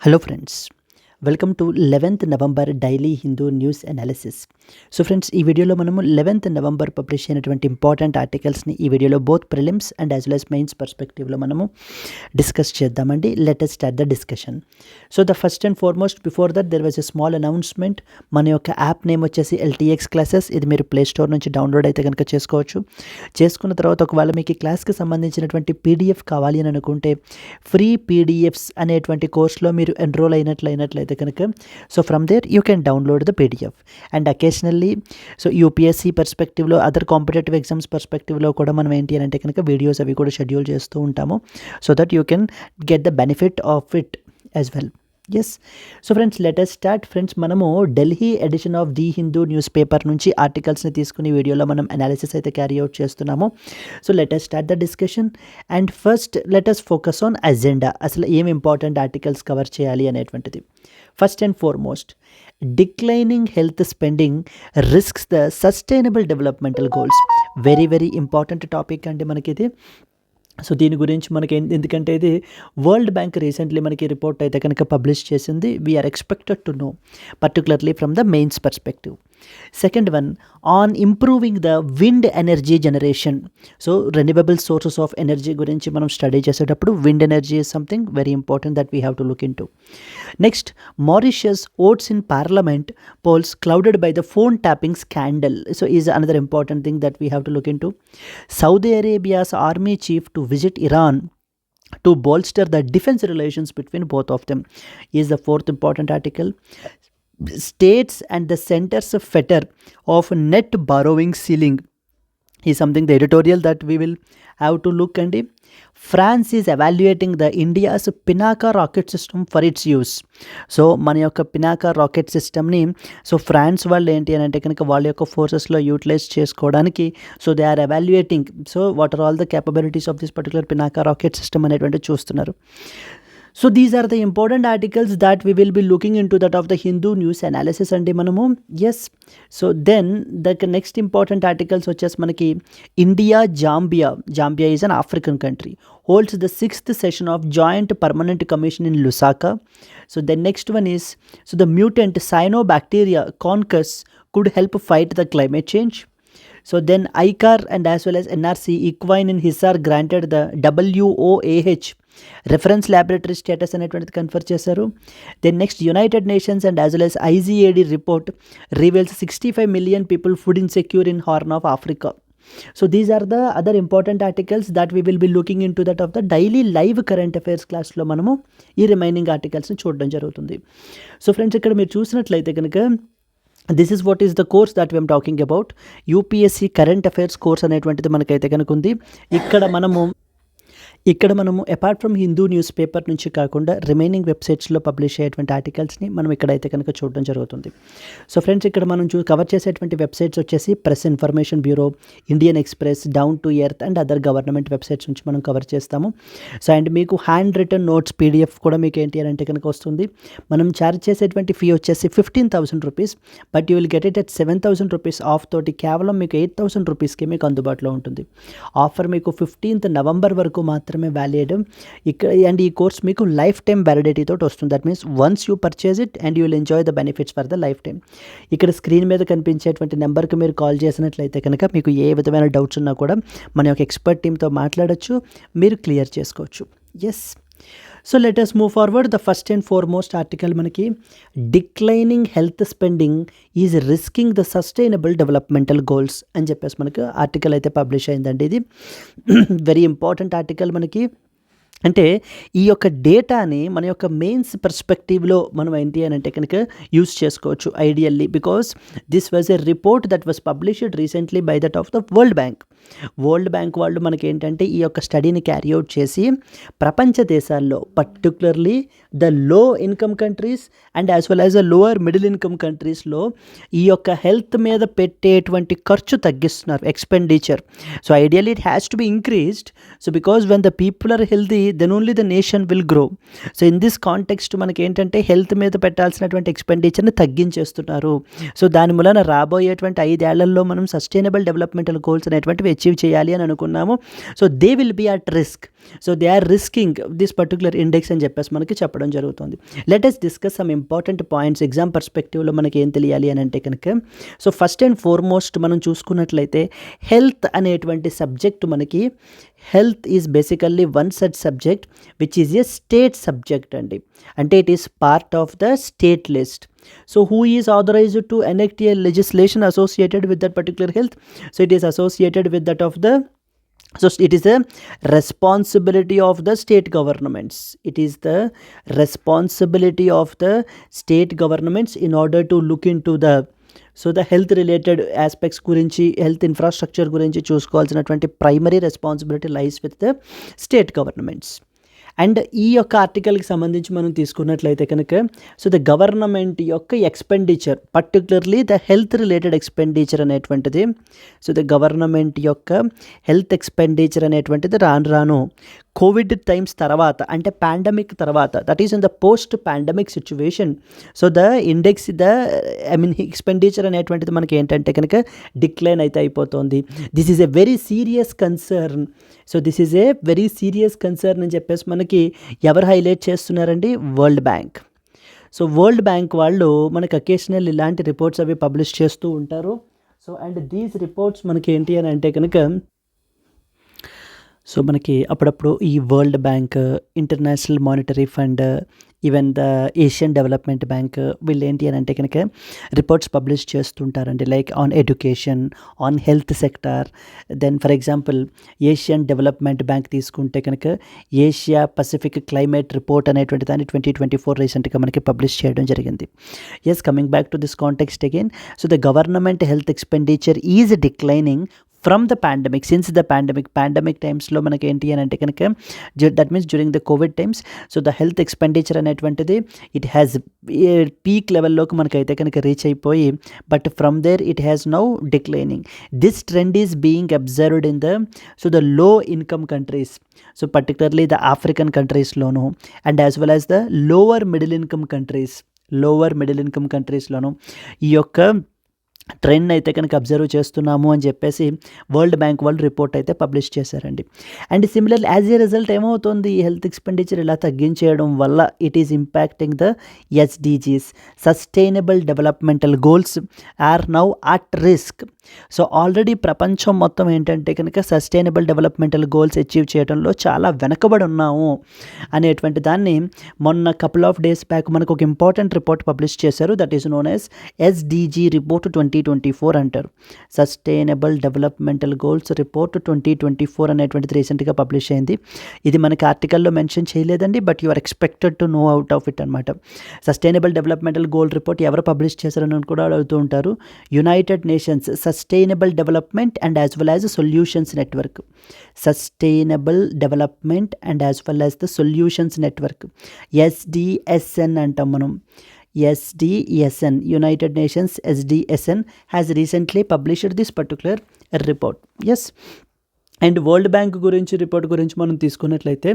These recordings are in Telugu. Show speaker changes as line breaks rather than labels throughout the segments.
Hello friends, welcome to 11th November daily Hindu news analysis. So friends, ఈ వీడియోలో మనము 11th నవంబర్ పబ్లిష్ అయినటువంటి ఇంపార్టెంట్ ఆర్టికల్స్ని ఈ వీడియోలో both prelims and as well as mains పర్స్పెక్టివ్లో మనము డిస్కస్ చేద్దామండి. Let us start the discussion. So the first and foremost before that there was a small announcement. మన యొక్క యాప్ నేమ్ వచ్చేసి LTX క్లాసెస్. ఇది మీరు ప్లే స్టోర్ నుంచి డౌన్లోడ్ అయితే కనుక చేసుకోవచ్చు. చేసుకున్న తర్వాత ఒకవేళ మీకు ఈ క్లాస్కి సంబంధించినటువంటి PDF కావాలి అని అనుకుంటే ఫ్రీ PDFs అనేటువంటి కోర్స్లో మీరు ఎన్రోల్ అయినట్లయితే కనుక so from there you can download the PDF and occasionally so UPSC పర్స్పెక్టివ్లో అదర్ కాంపిటేటివ్ ఎగ్జామ్స్ పర్స్పెక్టివ్లో కూడా మనం ఏంటి అని అంటే కనుక వీడియోస్ అవి కూడా షెడ్యూల్ చేస్తూ ఉంటాము so that you can get the benefit of it as well. Yes, so friends let us start. Friends, మనము Delhi edition of the Hindu newspaper నుంచి ఆర్టికల్స్ని తీసుకుని వీడియోలో మనం అనాలిసిస్ అయితే క్యారీ అవుట్ చేస్తున్నాము. So let us start the discussion and first let us focus on agenda. అసలు ఏం ఇంపార్టెంట్ ఆర్టికల్స్ కవర్ చేయాలి అనేటువంటిది. First and foremost, declining health spending risks the sustainable developmental goals. Very very important topic అండి మనకి ఇది. సో దీని గురించి మనకి ఎందుకంటే ఇది వరల్డ్ బ్యాంక్ రీసెంట్లీ మనకి రిపోర్ట్ అయితే కనుక పబ్లిష్ చేసింది. We are expected to know particularly from the mains perspective. Second one, on improving the wind energy generation. So renewable sources of energy గురించి మనం స్టడీ చేసేటప్పుడు wind energy is something very important that we have to look into. Next, Mauritius votes in parliament polls clouded by the phone tapping scandal. So is another important thing that we have to look into. Saudi Arabia's army chief to visit Iran to bolster the defense relations between both of them is the fourth important article. States and the centers fetter of net borrowing ceiling is something the editorial that we will have to look and France is evaluating the India's Pinaka rocket system for its use. So మన యొక్క పినాకా రాకెట్ సిస్టమ్ని సో ఫ్రాన్స్ వాళ్ళు ఏంటి అని అంటే కనుక వాళ్ళ యొక్క ఫోర్సెస్లో యూటిలైజ్ చేసుకోవడానికి so they are evaluating so what are all the capabilities of this particular Pinaka rocket system అనేటువంటి చూస్తున్నారు. So these are the important articles that we will be looking into that of the Hindu news analysis and manamu. Yes, so then the next important articles వచ్చేసి మనకి India Zambia is an African country, holds the 6th session of Joint Permanent Commission in Lusaka. So the next one is, so the mutant cyanobacteria concuss could help fight the climate change. So then ICAR and as well as NRC equine in Hisar granted the WOAH reference laboratory status అనేటువంటిది కన్ఫర్ చేశారు. Then next, United Nations and as well as IGAD report reveals 65 million people food insecure in Horn of Africa. So these are the other important articles that we will be looking into that of the daily live current affairs క్లాస్లో మనము ఈ రిమైనింగ్ ఆర్టికల్స్ని చూడడం జరుగుతుంది. సో ఫ్రెండ్స్, ఇక్కడ మీరు చూసినట్లయితే కనుక this is what is the course that we're talking about. UPSC current affairs course అనేటువంటిది మనకైతే కనుక ఉంది. ఇక్కడ మనము apart from Hindu newspaper నుంచి కాకుండా రిమైనింగ్ వెబ్సైట్స్లో పబ్లిష్ అయ్యేటువంటి ఆర్టికల్స్ని మనం ఇక్కడైతే కనుక చూడడం జరుగుతుంది. సో ఫ్రెండ్స్, ఇక్కడ మనం కవర్ చేసేటువంటి వెబ్సైట్స్ వచ్చేసి press information bureau, Indian express, down to earth and other government websites నుంచి మనం కవర్ చేస్తాము. సో అండ్ మీకు హ్యాండ్ రిటర్న్ నోట్స్ PDF కూడా మీకు ఏంటి అని అంటే కనుక వస్తుంది. మనం ఛార్జ్ చేసేటువంటి ఫీ వచ్చేసి 15,000 rupees, but you will get it at 7,000 rupees of తోటి కేవలం మీకు 8,000 రూపీస్కి మీకు అందుబాటులో ఉంటుంది. ఆఫర్ మీకు 15th నవంబర్ వరకు మాత్రమే వ్యాలిడ్. ఇక్కడ అండ్ ఈ కోర్స్ మీకు లైఫ్ టైం వ్యాలిడిటీ తోటి వస్తుంది. That means once you purchase it and you will enjoy the benefits for the life time. ఇక్కడ స్క్రీన్ మీద కనిపించేటువంటి నెంబర్కి మీరు కాల్ చేసినట్లయితే కనుక మీకు ఏ విధమైన డౌట్స్ ఉన్నా కూడా మన యొక్క ఎక్స్పర్ట్ టీమ్తో మాట్లాడచ్చు, మీరు క్లియర్ చేసుకోవచ్చు. Yes, so let us move forward. The first and foremost article మనకి declining health spending is risking the sustainable developmental goals అని చెప్పేసి మనకు ఆర్టికల్ అయితే పబ్లిష్ అయిందండి. ఇది వెరీ ఇంపార్టెంట్ ఆర్టికల్ మనకి. అంటే ఈ యొక్క డేటాని మన యొక్క మెయిన్స్ పర్స్పెక్టివ్లో మనం ఏంటి అని అంటే కనుక యూస్ చేసుకోవచ్చు ideally, because this was a report that was published recently by that of the world Bank వాళ్ళు మనకి ఏంటంటే ఈ యొక్క స్టడీని క్యారీ అవుట్ చేసి ప్రపంచ దేశాల్లో particularly the low income countries and as well as the lower middle ఇన్కమ్ కంట్రీస్లో ఈ యొక్క హెల్త్ మీద పెట్టేటువంటి ఖర్చు తగ్గిస్తున్నారు, expenditure. So ideally it has to be increased. So because when the people are healthy then only the nation will grow. So in this context మనకి ఏంటంటే హెల్త్ మీద పెట్టాల్సినటువంటి ఎక్స్పెండిచర్ని తగ్గించేస్తున్నారు. సో దాని మూలన రాబోయేటువంటి 5 ఏళ్లలో మనం సస్టైనబుల్ డెవలప్మెంటల్ గోల్స్ అనేటువంటివి అచీవ్ చేయాలి అని అనుకున్నామో so they will be at risk. So they are risking this particular index అని చెప్పేసి మనకి చెప్పడం జరుగుతుంది. Let us discuss some important points exam పర్స్పెక్టివ్లో మనకి ఏం తెలియాలి అని అంటే కనుక సో ఫస్ట్ అండ్ ఫార్మోస్ట్ మనం చూసుకున్నట్లయితే హెల్త్ అనేటువంటి సబ్జెక్ట్ మనకి health is basically one such subject which is a state subject అండి. అంటే it is part of the state list. So who is authorized to enact a legislation associated with that particular health? So it is associated with that of the, so it is a responsibility of the state governments. It is the responsibility of the state governments in order to look into the so the health related aspects గురించి హెల్త్ ఇన్ఫ్రాస్ట్రక్చర్ గురించి చూసుకోవాల్సినటువంటి primary responsibility lies with the state governments. And ఈ యొక్క ఆర్టికల్కి సంబంధించి మనం తీసుకున్నట్లయితే కనుక సో ద గవర్నమెంట్ యొక్క expenditure particularly the health related expenditure అనేటువంటిది సో ద గవర్నమెంట్ యొక్క హెల్త్ ఎక్స్పెండిచర్ అనేటువంటిది రాను రాను కోవిడ్ టైమ్స్ తర్వాత అంటే పాండమిక్ తర్వాత that is in the post pandemic situation so the index expenditure అనేటువంటిది మనకి ఏంటంటే కనుక డిక్లైన్ అయితే అయిపోతుంది. This is a very serious concern. So this is a very serious concern అని చెప్పేసి మనకి ఎవరు హైలైట్ చేస్తున్నారండి? World bank. So world Bank వాళ్ళు మనకి అకేషనల్ ఇలాంటి రిపోర్ట్స్ అవి పబ్లిష్ చేస్తూ ఉంటారు. సో అండ్ దీస్ రిపోర్ట్స్ మనకి ఏంటి అని అంటే కనుక సో మనకి అప్పుడప్పుడు ఈ world bank, international monetary fund, even the Asian development bank వీళ్ళు ఏంటి అని అంటే కనుక రిపోర్ట్స్ పబ్లిష్ చేస్తుంటారండి. Like on education, on health sector. Then for example Asian development bank తీసుకుంటే కనుక ఏషియా పసిఫిక్ క్లైమేట్ రిపోర్ట్ అనేటువంటి దాన్ని 2024 రీసెంట్గా మనకి పబ్లిష్ చేయడం జరిగింది. Yes, coming back to this context again. So the government health expenditure is declining from the pandemic, since the pandemic టైమ్స్లో మనకి ఏంటి అని అంటే కనుక that means during the covid times so the health expenditure అనేటువంటిది ఇట్ హ్యాస్ పీక్ లెవెల్లోకి మనకైతే కనుక రీచ్ అయిపోయి but from there it has now declining. This trend is being observed in the so the low income countries, so particularly the African కంట్రీస్లోను and as well as the lower middle income కంట్రీస్లోను ఈ యొక్క ట్రెండ్ అయితే కనుక అబ్జర్వ్ చేస్తున్నాము అని చెప్పేసి వరల్డ్ బ్యాంక్ వాళ్ళు రిపోర్ట్ అయితే పబ్లిష్ చేశారండి. And similarly as a result ఏమవుతుంది? ఈ హెల్త్ ఎక్స్పెండిచర్ ఇలా తగ్గించేయడం వల్ల it is impacting the SDGs, sustainable developmental goals are now at risk. So already ప్రపంచం మొత్తం ఏంటంటే కనుక సస్టైనబుల్ డెవలప్మెంటల్ గోల్స్ అచీవ్ చేయడంలో చాలా వెనకబడి ఉన్నాము అనేటువంటి దాన్ని మొన్న కపుల్ ఆఫ్ డేస్ బ్యాక్ మనకు ఒక ఇంపార్టెంట్ రిపోర్ట్ పబ్లిష్ చేశారు. That is known as SDG report 2024 అంటారు. సస్టైనబుల్ డెవలప్మెంటల్ గోల్స్ రిపోర్ట్ 2024 అనేటువంటిది రీసెంట్గా పబ్లిష్ అయింది. ఇది మనకి ఆర్టికల్లో మెన్షన్ చేయలేదండి, but you are expected to know out of it అనమాట. సస్టైనబుల్ డెవలప్మెంటల్ గోల్ రిపోర్ట్ ఎవరు పబ్లిష్ చేశారని కూడా అడుగుతూ ఉంటారు. United Nations sustainable development and as well as solutions network. Sustainable development and as well as the solutions network, SDSN అంటాం మనం. SDSN, United Nations SDSN has recently published this particular report. Yes. And world bank report గురించి మనం తీసుకున్నట్లయితే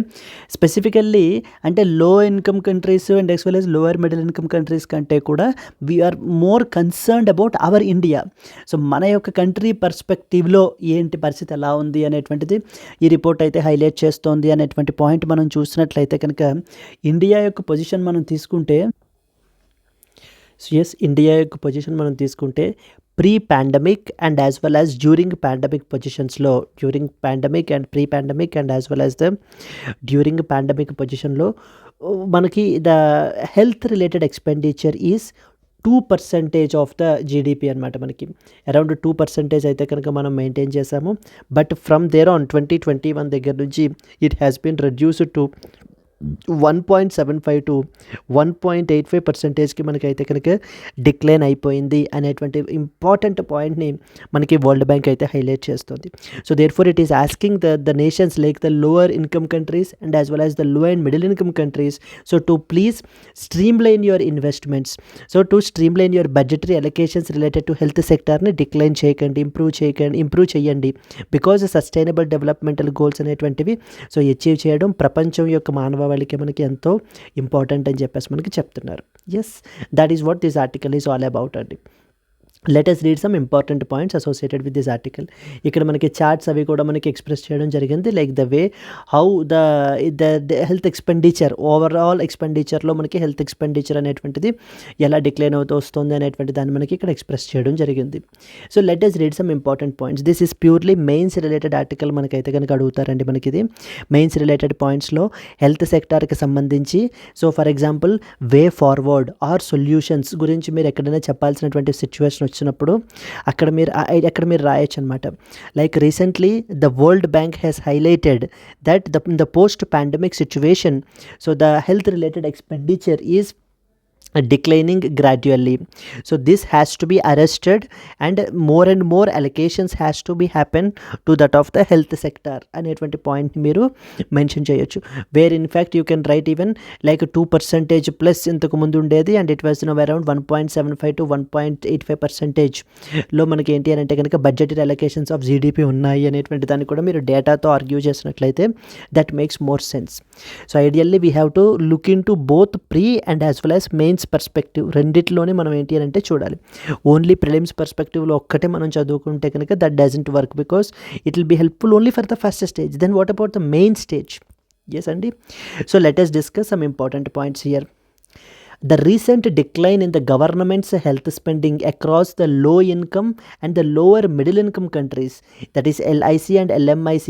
స్పెసిఫికల్లీ అంటే low income countries and as well as lower middle income countries కంటే కూడా we are more concerned about our India. So మన యొక్క కంట్రీ పర్స్పెక్టివ్లో ఏంటి పరిస్థితి ఎలా ఉంది అనేటువంటిది ఈ రిపోర్ట్ అయితే హైలైట్ చేస్తోంది అనేటువంటి పాయింట్ మనం చూసినట్లయితే కనుక ఇండియా యొక్క పొజిషన్ మనం తీసుకుంటే మనం తీసుకుంటే pre pandemic and as well as during pandemic పొజిషన్స్లో, during pandemic and pre pandemic and as well as the during pandemic పొజిషన్లో మనకి the health related expenditure is 2% of the GDP అనమాట. మనకి అరౌండ్ 2% అయితే కనుక మనం మెయింటైన్ చేసాము. బట్ ఫ్రమ్ దేర్ ఆన్ 2021 దగ్గర నుంచి it has been reduced to 1.75 to 1.85%కి మనకైతే కనుక డిక్లైన్ అయిపోయింది అనేటువంటి ఇంపార్టెంట్ పాయింట్ని మనకి వరల్డ్ బ్యాంక్ అయితే హైలైట్ చేస్తుంది. So therefore it is asking the nations like the lower income countries and as well as the low and middle income countries so to please streamline your investments, so to streamline your budgetary allocations related to health సెక్టార్ని డిక్లైన్ చేయకండి, ఇంప్రూవ్ చేయండి. బికాజ్ సస్టైనబుల్ డెవలప్మెంటల్ గోల్స్ అనేటువంటివి సో అచీవ్ చేయడం ప్రపంచం యొక్క మానవ వాళ్ళకి మనకి ఎంతో ఇంపార్టెంట్ అని చెప్పేసి మనకి చెప్తున్నారు. Yes, that is what this article is all about అండి. Let us read some important points associated with this article. ఇక్కడ మనకి చార్ట్స్ అవి కూడా మనకి ఎక్స్ప్రెస్ చేయడం జరిగింది. Like the way how the health expenditure, overall ఎక్స్పెండిచర్లో మనకి హెల్త్ ఎక్స్పెండిచర్ అనేటువంటిది ఎలా డిక్లైన్ అవుతూ వస్తుంది అనేటువంటి దాన్ని మనకి ఇక్కడ ఎక్స్ప్రెస్ చేయడం జరిగింది. So let us read some important points. This is purely mains related article. మనకైతే కనుక అడుగుతారండి మనకి ఇది మెయిన్స్ రిలేటెడ్ పాయింట్స్లో హెల్త్ సెక్టార్కి సంబంధించి. So for example way forward are solutions గురించి మీరు ఎక్కడైనా చెప్పాల్సినటువంటి సిచ్యువేషన్ వచ్చినప్పుడు అక్కడ మీరు రాయొచ్చు అనమాట. Like recently the world bank has highlighted that the post pandemic situation, so the health related expenditure is declining gradually, so this has to be arrested and more allocations has to be happen to that of the health sector అనేటువంటి పాయింట్ మీరు మెన్షన్ చేయొచ్చు. Where in fact you can write even like 2% plus ఇంతకు ముందు ఉండేది and it was around 1.75 to 1.85% లో మనకి ఏంటి అని అంటే కనుక బడ్జెటరీ అలొకేషన్స్ ఆఫ్ జీడిపి ఉన్నాయి అనేటువంటి దాన్ని కూడా మీరు డేటాతో ఆర్గ్యూ చేసినట్లయితే that makes more sense. So ideally we have to look into both pre and as well as mains perspective, రెండిట్లోనే మనం ఏంటి అని అంటే చూడాలి. ఓన్లీ ప్రిలిమ్స్ పర్స్పెక్టివ్లో ఒక్కటే మనం చదువుకుంటే కనుక that doesn't work because it will be helpful only for the first stage. Then what about the main stage? Yes అండి. So let us discuss some important points here. The recent decline in the government's health spending across the low income and the lower middle income countries, that is LIC and LMIC,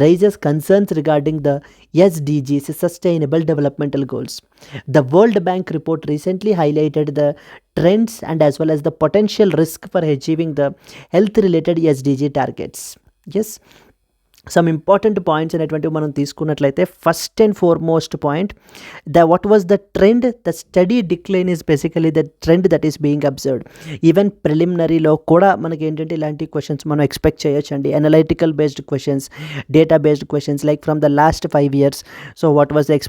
raises concerns regarding the SDGs, Sustainable Developmental Goals. The World Bank report recently highlighted the trends and as well as the potential risk for achieving the health related SDG targets. Yes, some important points అనేటువంటివి మనం తీసుకున్నట్లయితే first and foremost point what was the trend, the study decline is basically the trend that is being observed. Even ప్రిలిమినరీలో కూడా మనకి ఏంటంటే ఇలాంటి క్వశ్చన్స్ మనం ఎక్స్పెక్ట్ చేయొచ్చండి. Analytical based questions, data based questions like from the last 5 years. So what was the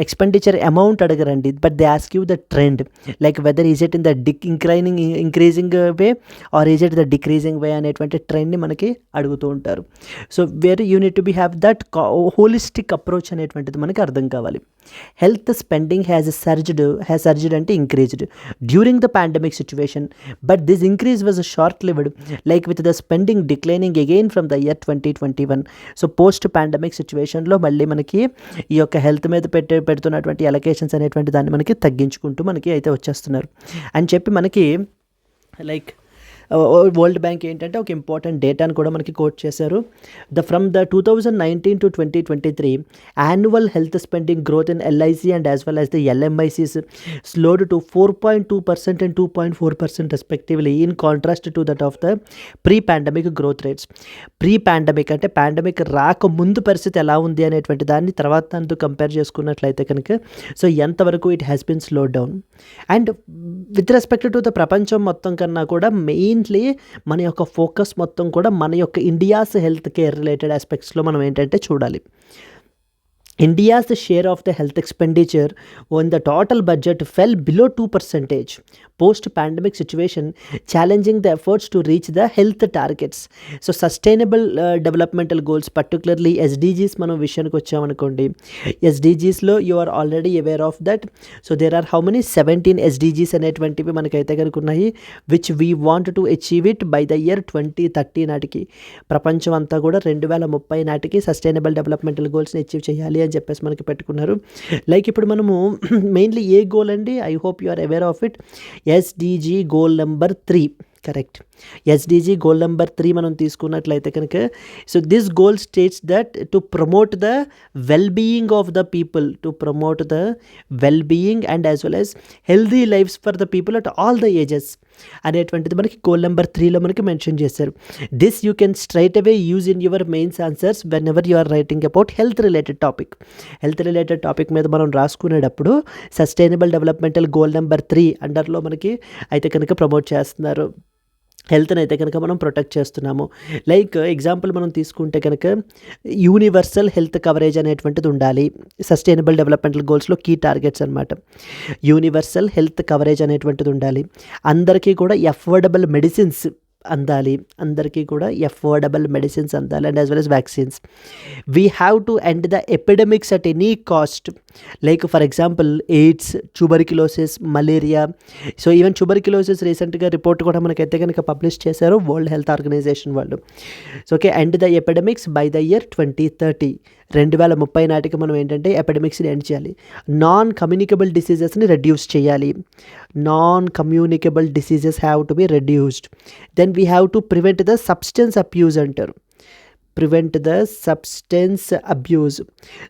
expenditure amount అడగరండి, but they ask you the trend, like whether is it in the increasing way or is it the decreasing వే అనేటువంటి ట్రెండ్ని మనకి అడుగుతూ ఉంటారు. So where you need to be have that holistic approach అనేటువంటిది మనకి అర్థం కావాలి. హెల్త్ స్పెండింగ్ హ్యాస్ సర్జ్డ్ అంటే increased during the pandemic situation, but this increase was short lived, like with the spending declining again from the year 2021. So post pandemic సిచ్యువేషన్లో మళ్ళీ మనకి ఈ యొక్క హెల్త్ మీద పెడుతున్నటువంటి అలొకేషన్స్ అనేటువంటి దాన్ని మనకి తగ్గించుకుంటూ మనకి అయితే వచ్చేస్తున్నారు అని చెప్పి మనకి లైక్ వరల్డ్ బ్యాంక్ ఏంటంటే ఒక ఇంపార్టెంట్ డేటాను కూడా మనకి కోట్ చేశారు. From the 2019 to 2023 annual health spending growth in LIC and as well as the LMICs slowed to 4.2% and 2.4% respectively in contrast to that of the pre pandemic growth rates. Pre pandemic అంటే పాండమిక్ రాకముందు పరిస్థితి ఎలా ఉంది అనేటువంటి దాన్ని తర్వాత దాంతో కంపేర్ చేసుకున్నట్లయితే కనుక సో ఎంతవరకు it has been slow down. And with respect to the ప్రపంచం మొత్తం కన్నా కూడా మెయిన్లీ మన యొక్క ఫోకస్ మొత్తం కూడా మన యొక్క ఇండియాస్ హెల్త్ కేర్ రిలేటెడ్ ఆస్పెక్ట్స్లో మనం ఏంటంటే చూడాలి. India's share of the health expenditure on the total budget fell below 2% post-pandemic situation, challenging the efforts to reach the health targets. So sustainable developmental goals, particularly SDGs మనం విషయానికి వచ్చామనుకోండి, SDGస్లో you are already aware of that. So there are how many 17 SDGs అనేటువంటివి మనకైతే కనుక ఉన్నాయి, which we want to achieve it by the year 2030 నాటికి. ప్రపంచం అంతా కూడా 2030 నాటికి సస్టైనబుల్ డెవలప్మెంటల్ గోల్స్ని అచీవ్ చేయాలి అని చెప్పేసి మనకి పెట్టుకున్నారు. లైక్ ఇప్పుడు మనము మెయిన్లీ ఏ గోల్ అండి, I hope you are aware of it, SDG goal number 3. Correct, SDG goal number 3 మనం తీసుకున్నట్లయితే కనుక so this goal states that to promote the well being of the people, to promote the well being and as well as healthy lives for the people at all the ages అనేటువంటిది మనకి గోల్ నెంబర్ 3లో మనకి మెన్షన్ చేశారు. This you can straight away use in your mains answers whenever you are writing about health related topic. Health related topic మీద మనం రాసుకునేటప్పుడు సస్టైనబుల్ డెవలప్మెంటల్ గోల్ నెంబర్ 3 అండర్లో మనకి అయితే కనుక ప్రమోట్ చేస్తున్నారు. హెల్త్ని అయితే కనుక మనం ప్రొటెక్ట్ చేస్తున్నాము. లైక్ ఎగ్జాంపుల్ మనం తీసుకుంటే కనుక యూనివర్సల్ హెల్త్ కవరేజ్ అనేటువంటిది ఉండాలి. సస్టైనబుల్ డెవలప్మెంటల్ గోల్స్లో కీ టార్గెట్స్ అనమాట. యూనివర్సల్ హెల్త్ కవరేజ్ అనేటువంటిది ఉండాలి. అందరికీ కూడా అఫోర్డబుల్ మెడిసిన్స్ అందాలి, అందరికీ కూడా అఫోర్డబుల్ మెడిసిన్స్ అందాలి and as well as vaccines. We have to end the epidemics at any cost, like for example AIDS, tuberculosis, malaria. So even tuberculosis రీసెంట్గా రిపోర్ట్ కూడా మనకైతే కనుక పబ్లిష్ చేశారు వరల్డ్ హెల్త్ ఆర్గనైజేషన్ వాళ్ళు. So okay, end the epidemics by the year 2030. 2030 నాటికి మనం ఏంటంటే ఎపిడమిక్స్ని ఎండ్ చేయాలి. నాన్ కమ్యూనికబుల్ డిసీజెస్ని రెడ్యూస్ చేయాలి. Non communicable diseases have to be reduced. Then we have to prevent the substance abuse అంటారు. prevent the substance abuse.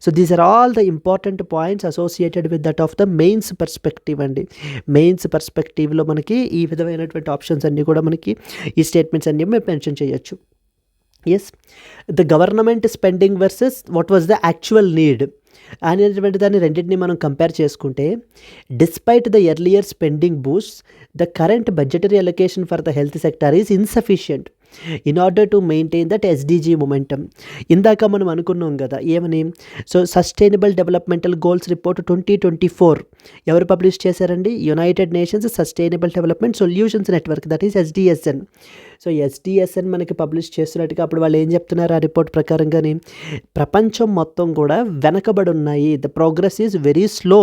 So these are all the important points associated with that of the mains perspective అండి. మెయిన్స్ పర్స్పెక్టివ్లో మనకి ఈ విధమైనటువంటి ఆప్షన్స్ అన్నీ కూడా మనకి ఈ స్టేట్మెంట్స్ అన్నీ మేము మెన్షన్ చేయొచ్చు. Yes, the government spending versus what was the actual need అనేటువంటి దాన్ని రెండింటిని మనం కంపేర్ చేసుకుంటే, despite the earlier spending boost, the current budgetary allocation for the health sector is insufficient in order to maintain that SDG momentum. ఇందాక మనం అనుకున్నాం కదా ఏమని, so sustainable developmental goals report 2024 ఎవరు పబ్లిష్ చేశారండి? United Nations sustainable development solutions network, that is SDSN. So SDSN మనకి పబ్లిష్ చేస్తున్నట్టుగా అప్పుడు వాళ్ళు ఏం చెప్తున్నారు ఆ రిపోర్ట్ ప్రకారంగానే, ప్రపంచం మొత్తం కూడా వెనకబడి ఉన్నాయి. The progress is very slow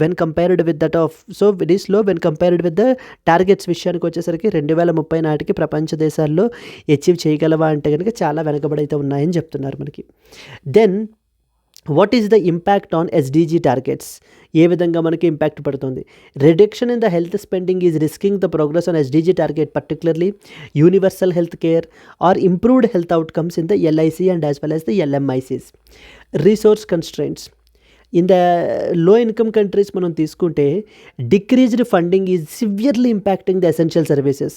when compared with that of, so very slow when compared with the targets విషయానికి వచ్చేసరికి 2030 నాటికి ప్రపంచ దేశాల్లో అచీవ్ చేయగలవా అంటే కనుక చాలా వెనకబడైతే ఉన్నాయని చెప్తున్నారు మనకి. Then what is the impact on SDG targets? ఏ విధంగా మనకి ఇంపాక్ట్ పడుతుంది? Reduction in the health spending is risking the progress on SDG target, particularly universal health care or improved health outcomes in the LIC and as well as the LMICs. Resource constraints in the low income countries మనం తీసుకుంటే, decreased funding is severely impacting the essential services,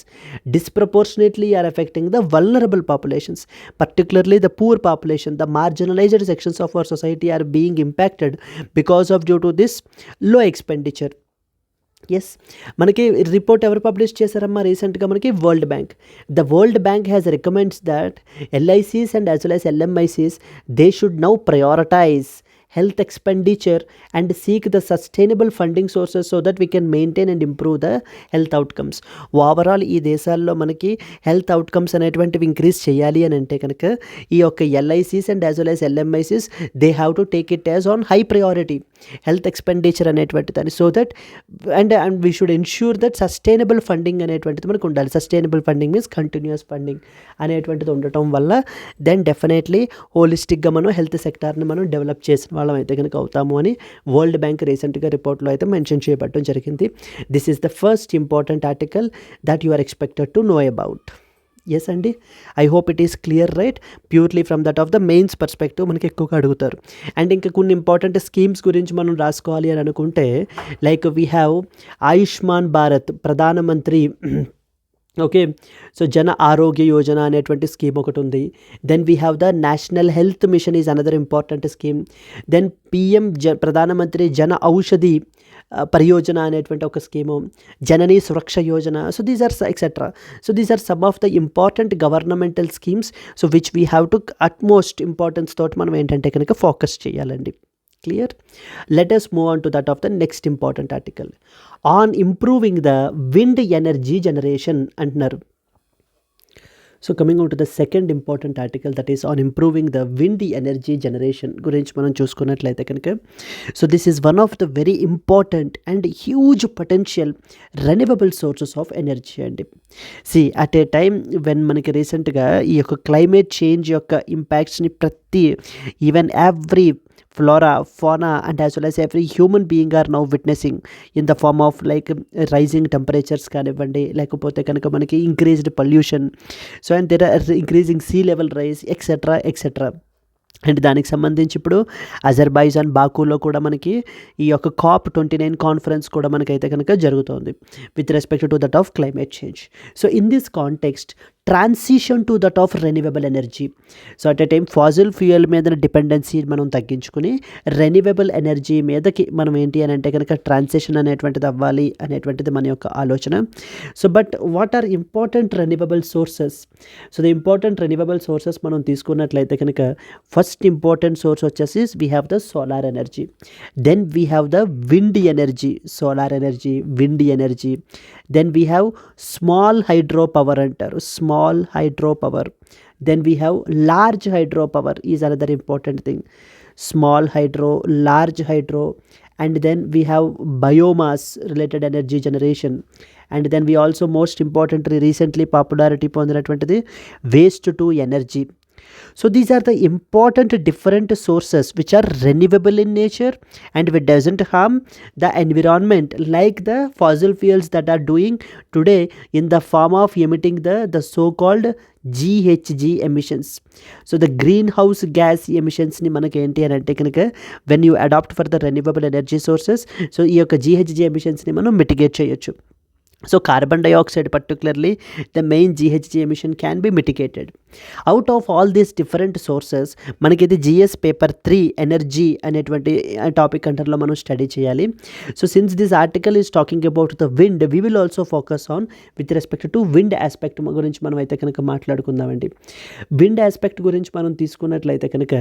disproportionately are affecting the vulnerable populations, particularly the poor population, the marginalised sections of our society are being impacted because of due to this low expenditure. Yes, మనకి రిపోర్ట్ ఎవరు పబ్లిష్ చేశారమ్మా రీసెంట్గా? మనకి world bank. The world bank has recommends that LICs and as well as LMICs they should now prioritise health expenditure and seek the sustainable funding sources so that we can maintain and improve the health outcomes. Overall ఈ దేశాల్లో మనకి హెల్త్ అవుట్కమ్స్ అనేటువంటివి ఇంక్రీజ్ చేయాలి అని అంటే కనుక ఈ యొక్క LICs and as well as LMICs they have to take it as on high priority health expenditure అనేటువంటి దాన్ని, so that and we should ensure that sustainable funding అనేటువంటిది మనకు ఉండాలి. Sustainable funding means continuous funding అనేటువంటిది ఉండటం వల్ల దెన్ డెఫినెట్లీ హోలిస్టిక్గా మనం హెల్త్ సెక్టార్ని మనం డెవలప్ చేసిన వాళ్ళం అయితే కనుక అవుతాము అని వరల్డ్ బ్యాంక్ రీసెంట్గా రిపోర్ట్లో అయితే మెన్షన్ చేయబడటం జరిగింది. This is the first important article that you are expected to know about. Yes అండి, I hope it is clear, right? Purely from that of the mains perspective మనకి ఎక్కువగా అడుగుతారు. అండ్ ఇంకా కొన్ని ఇంపార్టెంట్ స్కీమ్స్ గురించి మనం రాసుకోవాలి అని అనుకుంటే, like we have Ayushman Bharat, ప్రధానమంత్రి ఓకే, సో జన ఆరోగ్య యోజన అనేటువంటి స్కీమ్ ఒకటి ఉంది. Then we have the national health mission is another important scheme. Then PM Pradhan Mantri Jan Aushadhi Pariyojana అనేటువంటి ఒక scheme, Janani Suraksha Yojana. So these are etcetera. So these are some of the important governmental schemes, so which we have to utmost importance తోటి మనం ఏంటంటే కనుక ఫోకస్ చేయాలండి. Clear? Let us move on to that of the next important article on improving the wind energy generation అంటున్నారు. So coming on to the second important article, that is on improving the wind energy generation గురించి మనం చూసుకున్నట్లయితే కనుక, so this is one of the very important and huge potential renewable sources of energy అండి. See at a time when మనకి రీసెంట్గా ఈ యొక్క క్లైమేట్ చేంజ్ యొక్క ఇంపాక్ట్స్ని ప్రతి even every flora, fauna and as well as every human being are now witnessing in the form of like rising temperatures కానివ్వండి, లేకపోతే కనుక మనకి increased pollution, so and there are increasing sea level rise etc. And దానికి సంబంధించి ఇప్పుడు అజర్బైజాన్ బాకులో కూడా మనకి ఈ యొక్క COP29 కాన్ఫరెన్స్ కూడా మనకైతే కనుక జరుగుతుంది with respect to that of climate change. So in this context transition to that of renewable energy. So at a time Faasil fuel మీద డిపెండెన్సీ మనం తగ్గించుకుని రెన్యూవబుల్ ఎనర్జీ మీదకి మనం ఏంటి అని అంటే కనుక ట్రాన్సిషన్ అనేటువంటిది అవ్వాలి అనేటువంటిది మన యొక్క ఆలోచన. So but what are important renewable sources? So the important renewable sources మనం తీసుకున్నట్లయితే కనుక ఫస్ట్ ఇంపార్టెంట్ సోర్స్ వచ్చేసి we have the solar energy, then we have the wind energy, solar energy, wind energy, then we have small hydro power అంటారు, small hydro power, then we have large hydropower is another important thing, small hydro, large hydro, and then we have biomass related energy generation, and then we also most importantly recently popularity పొందినటువంటిది waste to energy. So these are the important different sources which are renewable in nature and which doesn't harm the environment like the fossil fuels that are doing today in the form of emitting the so-called GHG emissions. So the greenhouse gas emissions ni manaki enti ani ante kanaka when you adopt for the renewable energy sources, so ee yokka GHG emissions ni మనం mitigate cheyochu. So carbon dioxide particularly the main GHG emission can be mitigated. Out of all these different sources మనకి ఇది GS పేపర్ 3 ఎనర్జీ అనేటువంటి టాపిక్ అంటర్లో మనం స్టడీ చేయాలి. So since this article is talking about the wind, we will also focus on with respect to wind aspect గురించి మనం అయితే కనుక మాట్లాడుకుందామండి. విండ్ ఆస్పెక్ట్ గురించి మనం తీసుకున్నట్లయితే కనుక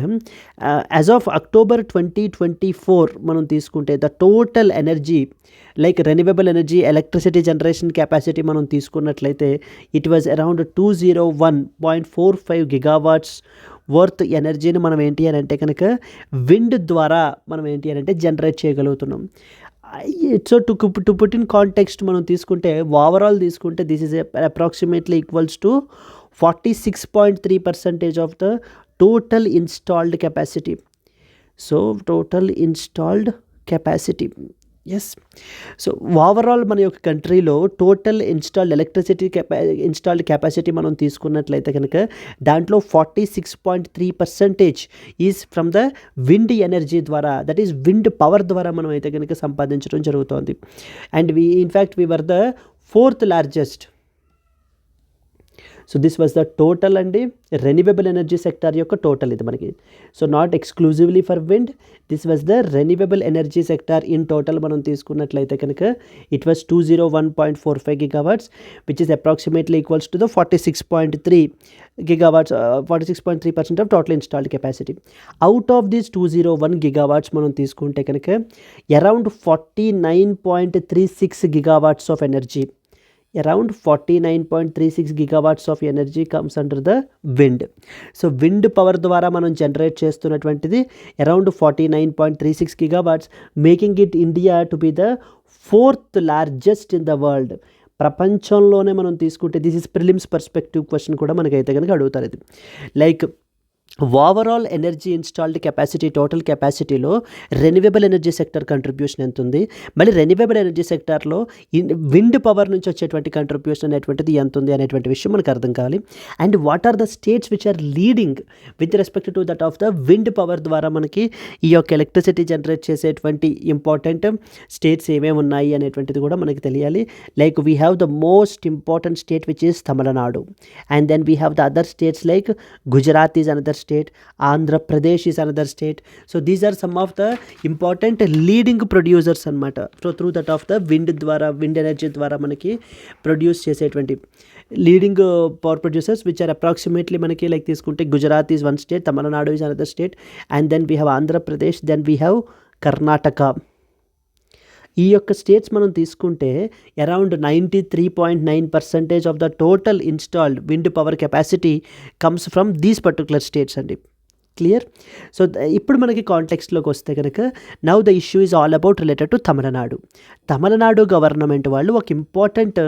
యాజ్ ఆఫ్ అక్టోబర్ 2024 మనం తీసుకుంటే the total energy like renewable energy electricity generation capacity మనం తీసుకున్నట్లయితే it was around 201.45 gigawatts worth ఎనర్జీని మనం ఏంటి అని అంటే కనుక విండ్ ద్వారా మనం ఏంటి అని అంటే జనరేట్ చేయగలుగుతున్నాం. So to put in context మనం తీసుకుంటే ఓవరాల్ తీసుకుంటే this is approximately equals to 46.3% of the total installed capacity. So total installed capacity, yes. So overall మన యొక్క కంట్రీలో total installed electricity installed capacity మనం తీసుకున్నట్లయితే కనుక దాంట్లో 46.3% is from the wind energy ద్వారా, దట్ ఈస్ విండ్ పవర్ ద్వారా మనం అయితే కనుక సంపాదించడం జరుగుతుంది. And in fact we were the 4th largest. So this was the total అండి రెన్యూవబుల్ ఎనర్జీ సెక్టార్ యొక్క టోటల్ ఇది మనకి. So not exclusively for wind, this was the renewable energy sector in total మనం తీసుకున్నట్లయితే కనుక it was 201.45 gigawatts which is approximately equals to the 46.3 gigawatts, 46.3% of total installed capacity. Out of this 201 gigawatts మనం తీసుకుంటే కనుక around 49.36 gigawatts of energy, around 49.36 gigawatts of energy comes under the wind. So wind power ద్వారా మనం generate చేస్తున్నటువంటిది around 49.36 gigawatts, making it India to be the 4th largest in the world. ప్రపంచంలోనే మనం తీసుకుంటే this is prelims perspective question కూడా మనకైతే కనుక అడుగుతారు ఇది. Like overall energy installed capacity total కెపాసిటీలో రెన్యూవబుల్ ఎనర్జీ సెక్టర్ కంట్రిబ్యూషన్ ఎంత ఉంది, మళ్ళీ రెన్యూవబుల్ ఎనర్జీ సెక్టార్లో విండ్ పవర్ నుంచి వచ్చేటువంటి కంట్రిబ్యూషన్ అనేటువంటిది ఎంత ఉంది అనేటువంటి విషయం మనకు అర్థం కావాలి. And what are the states which are leading with respect to that of the wind power ద్వారా మనకి ఈ యొక్క ఎలక్ట్రిసిటీ జనరేట్ చేసేటువంటి ఇంపార్టెంట్ స్టేట్స్ ఏమేమి ఉన్నాయి అనేటువంటిది కూడా మనకి తెలియాలి. Like we have the most important state which is Tamil Nadu, and then we have the other states like Gujarat is another state, Andhra Pradesh is another state. So these are some of the important leading producers anamata. So through that of the wind energy ద్వారా మనకి ప్రొడ్యూస్ చేసేటువంటి leading power producers which are approximately మనకి లైక్ తీసుకుంటే Gujarat is one state, Tamil Nadu is another state, and then we have Andhra Pradesh, then we have Karnataka. ఈ యొక్క స్టేట్స్ మనం తీసుకుంటే around 93.9% of the total installed wind power capacity comes from these particular states అండి. క్లియర్? సో ఇప్పుడు మనకి కాంటెక్స్ట్లోకి వస్తే కనుక now the issue is all about related to Tamil Nadu. Tamil Nadu government వాళ్ళు ఒక ఇంపార్టెంట్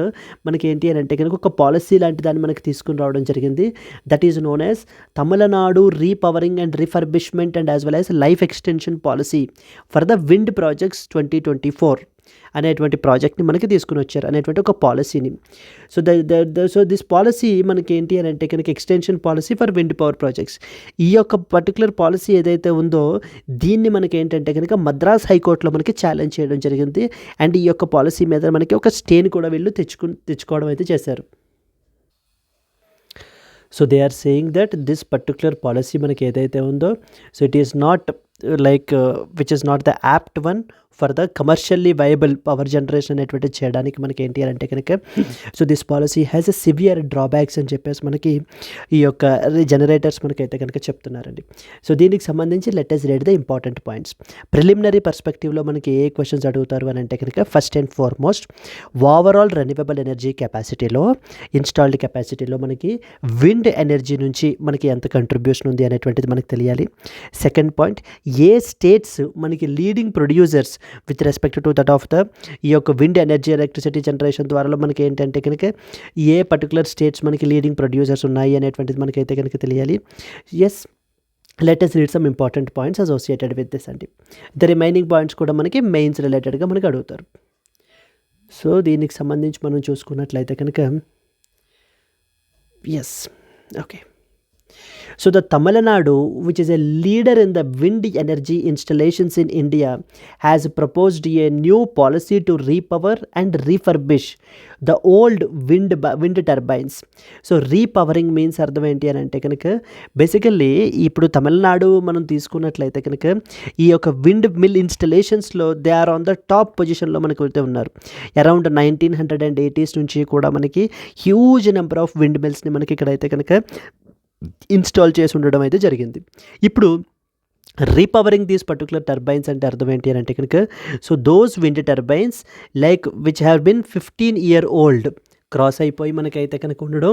మనకి ఏంటి అని అంటే కనుక ఒక పాలసీ లాంటి దాన్ని మనకి తీసుకుని రావడం జరిగింది. That is known as Tamil Nadu repowering and refurbishment and as well as life extension policy for the wind projects 2024 అనేటువంటి ప్రాజెక్ట్ని మనకి తీసుకుని వచ్చారు, అనేటువంటి ఒక పాలసీని. సో దిస్ పాలసీ మనకి ఏంటి అని అంటే కనుక extension policy for wind power projects. ఈ యొక్క పర్టికులర్ పాలసీ ఏదైతే ఉందో దీన్ని మనకి ఏంటంటే కనుక మద్రాస్ హైకోర్టులో మనకి ఛాలెంజ్ చేయడం జరిగింది. అండ్ ఈ యొక్క పాలసీ మీద మనకి ఒక స్టేని కూడా వీళ్ళు తెచ్చుకోవడం అయితే చేశారు. So they are saying that this particular policy మనకి ఏదైతే ఉందో, so it is not like which is not the apt one for the commercially viable power generation అనేటువంటిది చేయడానికి మనకి ఏంటి అంటే కనుక, so this policy has a severe drawbacks అని చెప్పేసి మనకి ఈ యొక్క జనరేటర్స్ మనకైతే కనుక చెప్తున్నారండి. సో దీనికి సంబంధించి let us read the important points. Preliminary పర్స్పెక్టివ్లో మనకి ఏ క్వశ్చన్స్ అడుగుతారు అని అంటే కనుక, first and foremost overall renewable energy కెపాసిటీలో, ఇన్స్టాల్డ్ కెపాసిటీలో మనకి విండ్ ఎనర్జీ నుంచి మనకి ఎంత కంట్రిబ్యూషన్ ఉంది అనేటువంటిది మనకు తెలియాలి. సెకండ్ పాయింట్, ఏ స్టేట్స్ మనకి leading producers with respect to that of the ఈ యొక్క విండ్ ఎనర్జీ ఎలక్ట్రిసిటీ జనరేషన్ ద్వారా మనకి ఏంటంటే కనుక ఏ పర్టికులర్ స్టేట్స్ మనకి లీడింగ్ ప్రొడ్యూసర్స్ ఉన్నాయి అనేటువంటిది మనకైతే కనుక తెలియాలి. Yes, let us read some important points associated with this అండి. ద రిమైనింగ్ పాయింట్స్ కూడా మనకి మెయిన్స్ రిలేటెడ్గా మనకి అడుగుతారు. సో దీనికి సంబంధించి మనం చూసుకున్నట్లయితే కనుక, yes, okay. So the Tamil Nadu, which is a leader in the wind energy installations in India, has proposed a new policy to repower and refurbish the old wind turbines. So repowering means అర్థం ఏంటి అని అంటే కనుక, బేసికల్లీ ఇప్పుడు తమిళనాడు మనం తీసుకున్నట్లయితే కనుక ఈ యొక్క విండ్ మిల్ ఇన్స్టలేషన్స్లో they are on the top పొజిషన్లో మనకు అయితే ఉన్నారు. అరౌండ్ 1980s నుంచి కూడా మనకి హ్యూజ్ నెంబర్ ఆఫ్ విండ్ మిల్స్ని మనకి ఇక్కడైతే కనుక ఇన్స్టాల్ చేసి ఉండడం అయితే జరిగింది. ఇప్పుడు రీపవరింగ్ దీస్ పర్టికులర్ టర్బైన్స్ అంటే అర్థం ఏంటి అని అంటే కనుక, so those wind turbines like which have been 15 year old cross అయిపోయి మనకైతే కనుక ఉండడం,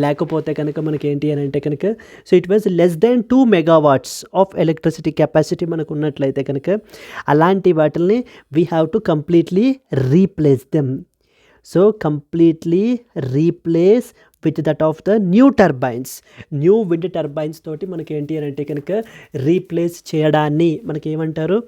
లేకపోతే కనుక మనకి ఏంటి అని అంటే కనుక, so it was less than 2 megawatts of electricity capacity మనకు ఉన్నట్లయితే కనుక, అలాంటి వాటిని we have to completely replace them. So completely replace with that of the new turbines, new wind turbines తోటి మనకి ఏంటి అని అంటే కనుక రీప్లేస్ చేయడాన్ని మనకి ఏమంటారు,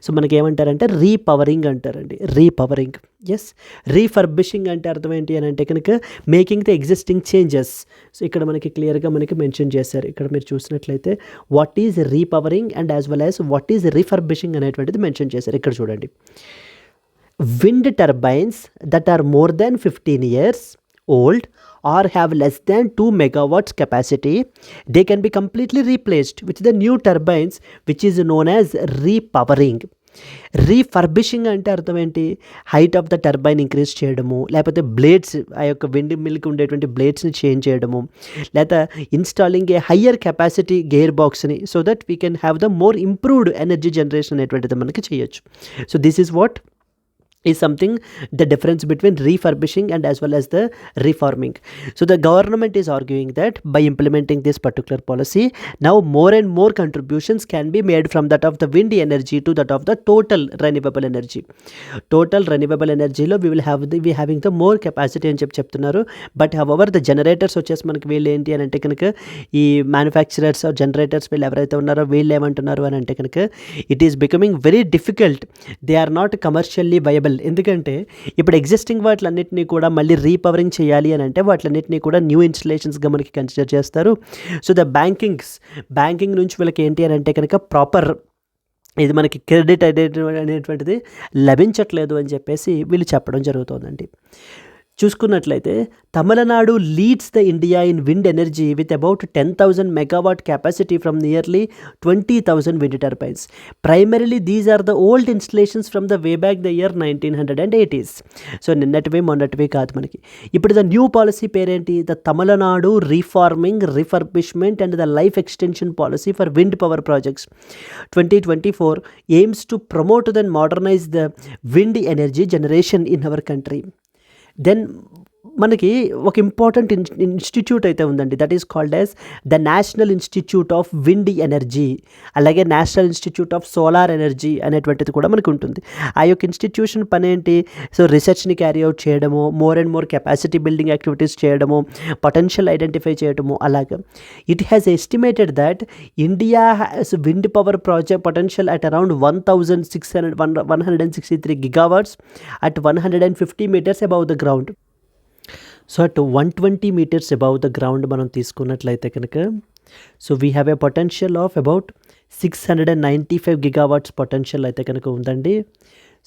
సో మనకి ఏమంటారంటే రీపవరింగ్ అంటారండి. రీపవరింగ్. ఎస్, రీఫర్బిషింగ్ అంటే అర్థం ఏంటి అని అంటే కనుక making the existing changes. So ఇక్కడ మనకి క్లియర్గా మనకి మెన్షన్ చేశారు. ఇక్కడ మీరు చూసినట్లయితే what is repowering and as well as what is refurbishing అనేటువంటిది మెన్షన్ చేశారు. ఇక్కడ చూడండి, wind turbines that are more than 15 years old or have less than 2 megawatts capacity, they can be completely replaced with the new turbines, which is known as repowering. రీఫర్బిషింగ్ అంటే అర్థం ఏంటి, height of the turbine increase చేయడము, లేకపోతే బ్లేడ్స్ ఆ యొక్క విండ్ మిల్కి ఉండేటువంటి బ్లేడ్స్ని చేంజ్ చేయడము, లేదా installing a higher capacity gear బాక్స్ని, so that we can have the more improved energy generation అనేటువంటిది మనకి చేయొచ్చు. So this is what is something the difference between refurbishing and as well as the reforming. So the government is arguing that by implementing this particular policy, now more and more contributions can be made from that of the wind energy to that of the total renewable energy. Total renewable energy lo we will have we having the more capacity అని చెప్తున్నారు. బట్ హవెవర్ ద జనరేటర్స్ వచ్చేసి మనకి వీళ్ళు ఏంటి అని అంటే కనుక, ఈ మ్యానుఫ్యాక్చరర్స్ జనరేటర్స్ వీళ్ళు ఎవరైతే ఉన్నారో వీళ్ళు ఏమంటున్నారు అని అంటే కనుక, it is becoming very difficult, they are not commercially viable. ఎందుకంటే ఇప్పుడు ఎగ్జిస్టింగ్ వాటిలన్నింటినీ కూడా మళ్ళీ రీపవరింగ్ చేయాలి అని అంటే వాటిలన్నింటినీ కూడా న్యూ ఇన్స్టలేషన్స్గా మనకి కన్సిడర్ చేస్తారు. సో ద బ్యాంకింగ్ నుంచి వీళ్ళకి ఏంటి అని అంటే కనుక ప్రాపర్ ఇది మనకి క్రెడిట్ అనేటువంటిది లభించట్లేదు అని చెప్పేసి వీళ్ళు చెప్పడం జరుగుతుందండి. చూసుకున్నట్లయితే Tamil Nadu leads the India in wind energy with about 10,000 megawatt capacity from nearly 20,000 wind turbines. Primarily these are the old installations from the way back the year 1980s. So నిన్నటివి మొన్నటివి కాదు మనకి. ఇప్పుడు ద న్యూ పాలసీ పేరేంటి, the Tamil Nadu reforming, refurbishment and the life extension policy for wind power projects 2024 aims to promote and modernize the wind energy generation in our country. Then మనకి ఒక ఇంపార్టెంట్ ఇన్స్టిట్యూట్ అయితే ఉందండి, that is called as the national institute of wind energy, అలాగే national institute of solar energy అనేటువంటిది కూడా మనకు ఉంటుంది. ఆ యొక్క ఇన్స్టిట్యూషన్ పని ఏంటి, సో రిసెర్చ్ని క్యారీ అవుట్ చేయడము, more and more capacity building activities చేయడము, పొటెన్షియల్ ఐడెంటిఫై చేయడము. అలాగే it has estimated that India has wind power project potential at around 163 gigawatts at 150 meters above the ground. So at 120 meters above the ground మనం తీసుకున్నట్లయితే కనుక, so we have a potential of about 695 gigawatts potential అయితే కనుక ఉందండి.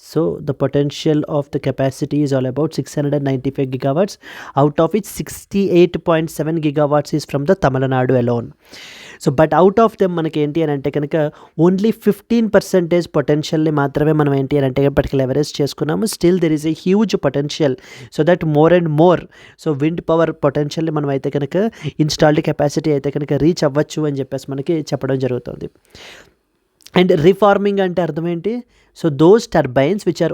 So the potential of the capacity is all about 695 gigawatts, out of which 68.7 gigawatts is from the Tamil Nadu alone. So but out of them మనకి ఏంటి అని అంటే కనుక ఓన్లీ 15% పొటెన్షియల్ని మాత్రమే మనం ఏంటి అని అంటే ఇప్పటికి లెవరేజ్ చేసుకున్నాము. Still there is a huge potential, so that more and more so wind power పొటెన్షియల్ని మనం అయితే కనుక ఇన్స్టాల్డ్ కెపాసిటీ అయితే కనుక రీచ్ అవ్వచ్చు అని చెప్పేసి మనకి చెప్పడం జరుగుతుంది. అండ్ రీఫార్మింగ్ అంటే అర్థం ఏంటి? So those turbines which are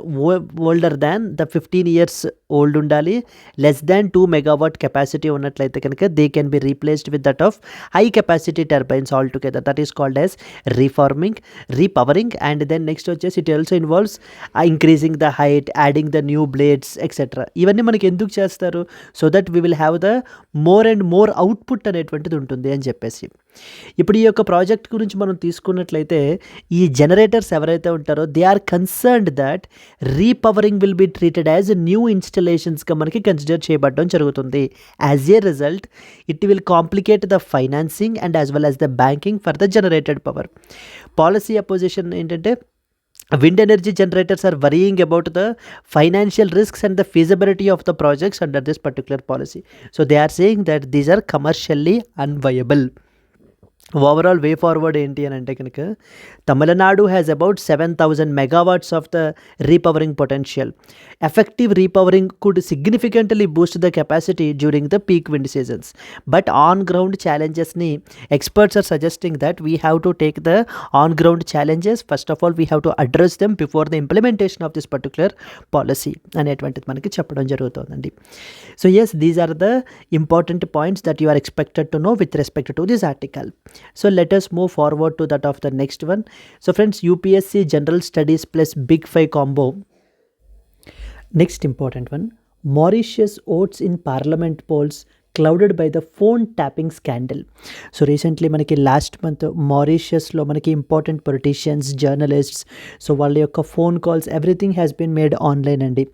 older than the 15 years old ఉండాలి, లెస్ దాన్ 2 megawatt కెపాసిటీ ఉన్నట్లయితే కనుక they can be replaced with that of high capacity turbines altogether. That is called as reforming, repowering. And then next వచ్చేసి it also involves increasing the height, adding the new blades etcetera. ఇవన్నీ మనకి ఎందుకు చేస్తారు? So that we will have the more and more output అనేటువంటిది ఉంటుంది అని చెప్పేసి. ఇప్పుడు ఈ యొక్క ప్రాజెక్ట్ గురించి మనం తీసుకున్నట్లయితే ఈ జనరేటర్స్ ఎవరైతే ఉంటారో they are concerned that repowering will be treated as new ఇన్స్టలేషన్స్గా మనకి కన్సిడర్ చేయబడడం జరుగుతుంది. As a result it will complicate the financing and as well as the banking for the generated power. Policy opposition ఏంటంటే wind energy generators are worrying about the financial risks and the feasibility of the projects under this particular policy. So they are saying that these are commercially unviable. Overall way forward ఏంటి అని అంటే కనుక Tamil Nadu has about 7,000 megawatts of the repowering potential. Effective repowering could significantly boost the capacity during the peak wind seasons. But on ground ఛాలెంజెస్ని experts are suggesting that we have to take the on ground challenges. First of all we have to address them before the implementation of this particular policy అనేటువంటిది మనకి చెప్పడం జరుగుతుందండి. So yes, these are the important points that you are expected to know with respect to this article. So let us move forward to that of the next one. So friends, UPSC General Studies plus Big 5 combo. Next important one, Mauritius votes in parliament polls clouded by the phone tapping scandal. So recently మనకి లాస్ట్ మంత్ మారిషియస్లో మనకి ఇంపార్టెంట్ పొలిటీషియన్స్, జర్నలిస్ట్స్, సో వాళ్ళ యొక్క phone calls everything has been made online అండి.